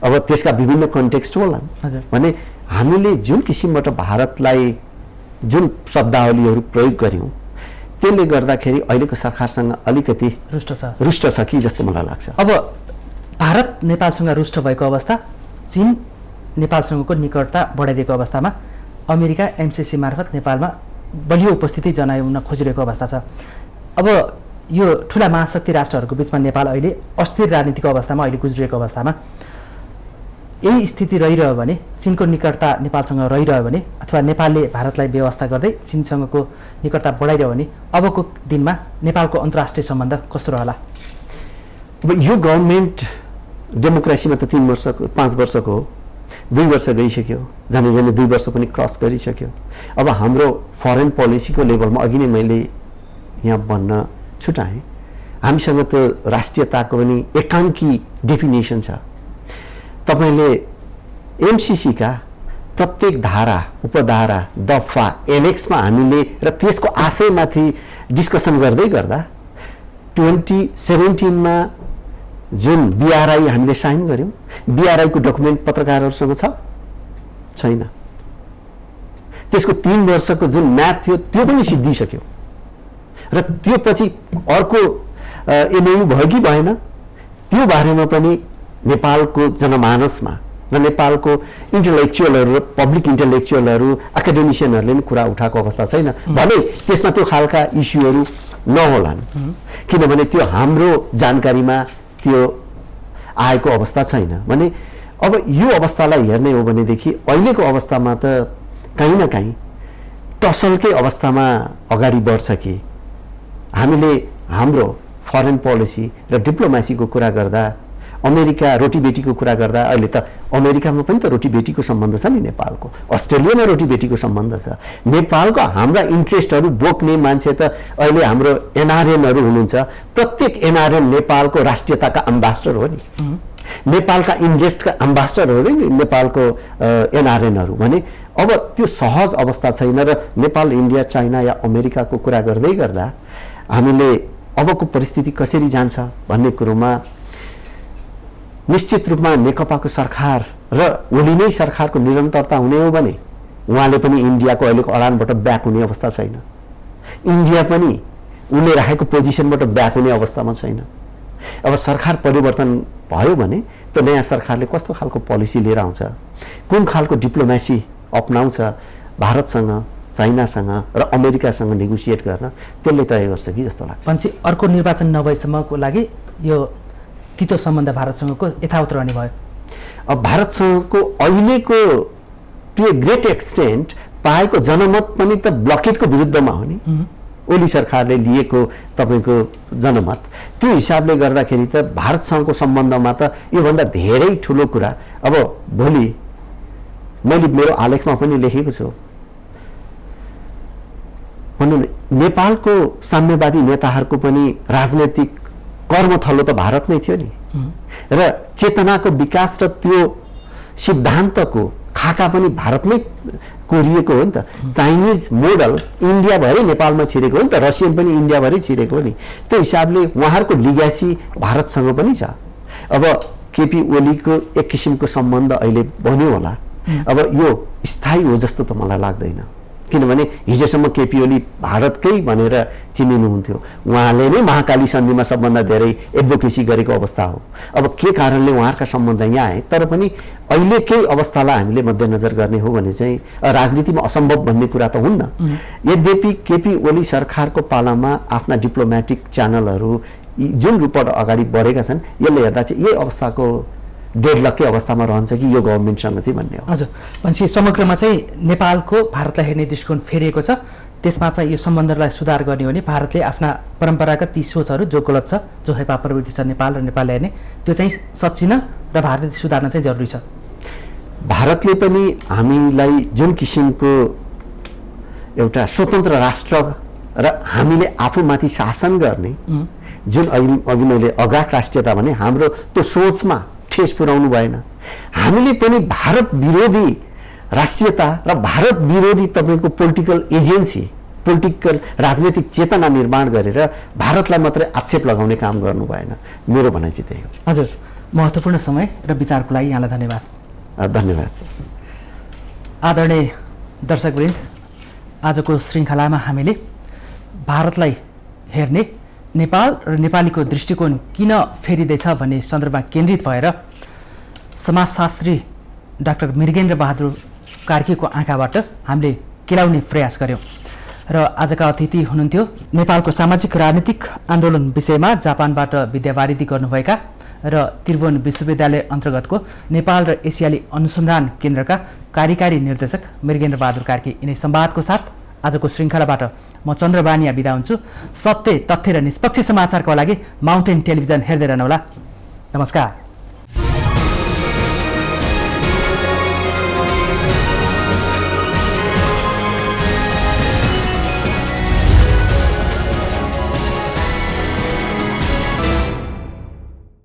अब त्यसका विभिन्न कन्टेक्स्ट होला भने हामीले जुन किसिमबाट भारतलाई जुन शब्दावलीहरू प्रयोग गर्यौँ त्यसले गर्दाखेरि अहिलेको सरकारसँग अलिकति रुष्ट छ कि जस्तो मलाई लाग्छ। अब भारत नेपालसँग रुष्ट भएको अवस्था, चीन नेपालसँगको निकटता बढाइदिएको अवस्थामा अमेरिका एमसिसी मार्फत नेपालमा बलियो उपस्थिति जनाउन खोजिरहेको अवस्था छ। अब यो ठुला महाशक्ति राष्ट्रहरूको बिचमा नेपाल अहिले अस्थिर राजनीतिक अवस्थामा अहिले गुज्रिएको अवस्थामा यही स्थिति रहिरह्यो भने, चीनको निकटता नेपालसँग रहिरह्यो भने अथवा नेपालले भारतलाई व्यवस्था गर्दै चीनसँगको निकटता बढाइरह्यो भने अबको दिनमा नेपालको अन्तर्राष्ट्रिय सम्बन्ध कस्तो रहला? अब यो गभर्मेन्ट डेमोक्रेसीमा त 3 वर्षको 5 वर्षको हो, 2 वर्ष गइसक्यो, जाने जाने 2 वर्ष पनि क्रस गरिसक्यो। अब हाम्रो फरेन पोलिसीको लेभलमा अघि नै मैले यहाँ भन्न छुटाएँ, हामीसँग त राष्ट्रियताको पनि एकाङ्की डेफिनेसन छ। तपाईँले एमसिसीका प्रत्येक धारा, उपधारा, दफा, एनेक्समा हामीले र त्यसको आशयमाथि डिस्कसन गर्दै गर्दा 2017 जुन बिआरआई हामीले साइन गर्यौँ, बिआरआईको डकुमेन्ट पत्रकारहरूसँग छैन। त्यसको 3 वर्षको जुन म्याथ थियो त्यो पनि सिद्धिसक्यो र त्यो पछि अर्को एमओयू भयो कि भएन त्यो बारेमा पनि नेपालको जनमानसमा र नेपालको इन्टेलेक्चुअलहरू, पब्लिक इन्टेलेक्चुअलहरू, एकाडेमिसियनहरूले पनि कुरा उठाएको अवस्था छैन। भने त्यसमा त्यो खालका इस्युहरू नहोलान्, किनभने त्यो हाम्रो जानकारीमा त्यो आएको अवस्था छैन। भने अब यो अवस्थालाई हेर्ने हो भनेदेखि अहिलेको अवस्थामा त कहीँ न कहीँ टसलकै अवस्थामा अगाडि बढ्छ कि हामीले हाम्रो फरेन पोलिसी र डिप्लोमेसीको कुरा गर्दा, अमेरिका रोटीबेटीको कुरा गर्दा, अहिले त अमेरिकामा पनि त रोटीबेटीको सम्बन्ध छ नि नेपालको, अस्ट्रेलियामा रोटीबेटीको सम्बन्ध छ। नेपालको हाम्रा इन्ट्रेस्टहरू बोक्ने मान्छे त अहिले हाम्रो एनआरएनहरू हुनुहुन्छ। प्रत्येक एनआरएन नेपालको राष्ट्रियताका एम्बेसडर हो नि, नेपालका इन्ट्रेस्टका एम्बेसडर हो नि नेपालको एनआरएनहरू। भने अब त्यो सहज अवस्था छैन र नेपाल, इन्डिया, चाइना या अमेरिकाको कुरा गर्दै गर्दा हामीले अबको परिस्थिति कसरी जान्छ भन्ने कुरोमा निश्चित रूपमा नेकपाको सरकार र ओली नै सरकारको निरन्तरता हुने हो भने उहाँले पनि इन्डियाको अहिलेको अडानबाट ब्याक हुने अवस्था छैन, इन्डिया पनि उसले राखेको पोजिसनबाट ब्याक हुने अवस्थामा छैन। अब सरकार परिवर्तन भयो भने त नयाँ सरकारले कस्तो खालको पोलिसी लिएर आउँछ, कुन खालको डिप्लोमेसी अपनाउँछ भारतसँग, चाइनासँग र अमेरिकासँग नेगोसिएट गर्न, त्यसले तय गर्छ कि जस्तो लाग्छ। भनेपछि अर्को निर्वाचन नभएसम्मको लागि यो तितो सम्बन्ध भारतसँगको यथावत रहने भयो। अब भारतसँगको अहिलेको टु ए ग्रेट एक्सटेन्ट पाएको जनमत पनि त ब्लकेटको विरुद्धमा हो नि, ओली सरकारले लिएको तपाईँको जनमत। त्यो हिसाबले गर्दाखेरि त भारतसँगको सम्बन्धमा त योभन्दा धेरै ठुलो कुरा। अब भोलि मैले मेरो आलेखमा पनि लेखेको छु, भनौँ नेपालको साम्यवादी नेताहरूको पनि राजनैतिक कर्मथलो त भारत नै थियो नि, र चेतनाको विकास र त्यो सिद्धान्तको खाका पनि भारतमै कोरिएको हो नि त। चाइनिज मोडल इन्डियाभरि नेपालमा छिरेको हो नि त, रसियन पनि इन्डियाभरि छिरेको हो नि। त्यो हिसाबले उहाँहरूको लिग्यासी भारतसँग पनि छ। अब केपी ओलीको एक किसिमको सम्बन्ध अहिले बन्यो होला, अब यो स्थायी हो जस्तो त मलाई लाग्दैन, किनभने हिजोसम्म केपी ओली भारतकै भनेर चिनिनुहुन्थ्यो। उहाँले नै महाकाली सन्धिमा सबभन्दा धेरै एडभोकेसी गरेको अवस्था हो। अब के कारणले उहाँहरूका सम्बन्ध यहाँ आए, तर पनि अहिलेकै अवस्थालाई हामीले मध्यनजर गर्ने हो भने चाहिँ राजनीतिमा असम्भव भन्ने कुरा त हुन्न। यद्यपि केपी ओली सरकारको पालामा आफ्ना डिप्लोमेटिक च्यानलहरू जुन रूपबाट अगाडि बढेका छन्, यसले हेर्दा चाहिँ यही अवस्थाको डेडलककै अवस्थामा रहन्छ कि यो गभर्मेन्टसँग चाहिँ भन्ने हो। हजुर, भनेपछि समग्रमा चाहिँ नेपालको भारतलाई हेर्ने दृष्टिकोण फेरिएको छ। त्यसमा चाहिँ यो सम्बन्धलाई सुधार गर्ने हो भने भारतले आफ्ना परम्परागत ती सोचहरू जो गलत छ, जो हेपा प्रवृत्ति छ नेपाल र नेपालले हेर्ने, त्यो चाहिँ सच्चिन र भारतले सुधार्न चाहिँ जरुरी छ। भारतले पनि हामीलाई जुन किसिमको एउटा स्वतन्त्र राष्ट्र र हामीले आफूमाथि शासन गर्ने जुन अघि मैले अगाध राष्ट्रियता भने, हाम्रो त्यो सोचमा ठेस पुर्याउनु भएन। हामीले पनि भारत विरोधी राष्ट्रियता र भारत विरोधी तपाईँको पोलिटिकल एजेन्सी, पोलिटिकल राजनीतिक चेतना निर्माण गरेर भारतलाई मात्रै आक्षेप लगाउने काम गर्नु भएन। मेरो भनाइ चाहिँ त्यही हो। हजुर, महत्त्वपूर्ण समय र विचारको लागि यहाँलाई धन्यवाद। धन्यवाद। आदरणीय दर्शकवृन्द, आजको श्रृङ्खलामा हामीले भारतलाई हेर्ने नेपाल र नेपालीको दृष्टिकोण किन फेरिँदैछ भन्ने सन्दर्भमा केन्द्रित भएर समाजशास्त्री डाक्टर मृगेन्द्र बहादुर कार्कीको आँखाबाट हामीले केलाउने प्रयास गर्यौँ। र आजका अतिथि हुनुहुन्थ्यो नेपालको सामाजिक राजनीतिक आन्दोलन विषयमा जापानबाट विद्यावारिधि गर्नुभएका र त्रिभुवन विश्वविद्यालय अन्तर्गतको नेपाल र एसियाली अनुसन्धान केन्द्रका कार्यकारी निर्देशक मृगेन्द्र बहादुर कार्की। यिनै संवादको साथ आजको श्रृङ्खलाबाट म चन्द्र बानिया बिदा हुन्छु। सत्य, तथ्य र निष्पक्ष समाचारको लागि माउन्टेन टेलिभिजन हेर्दै रहनुहोला। नमस्कार।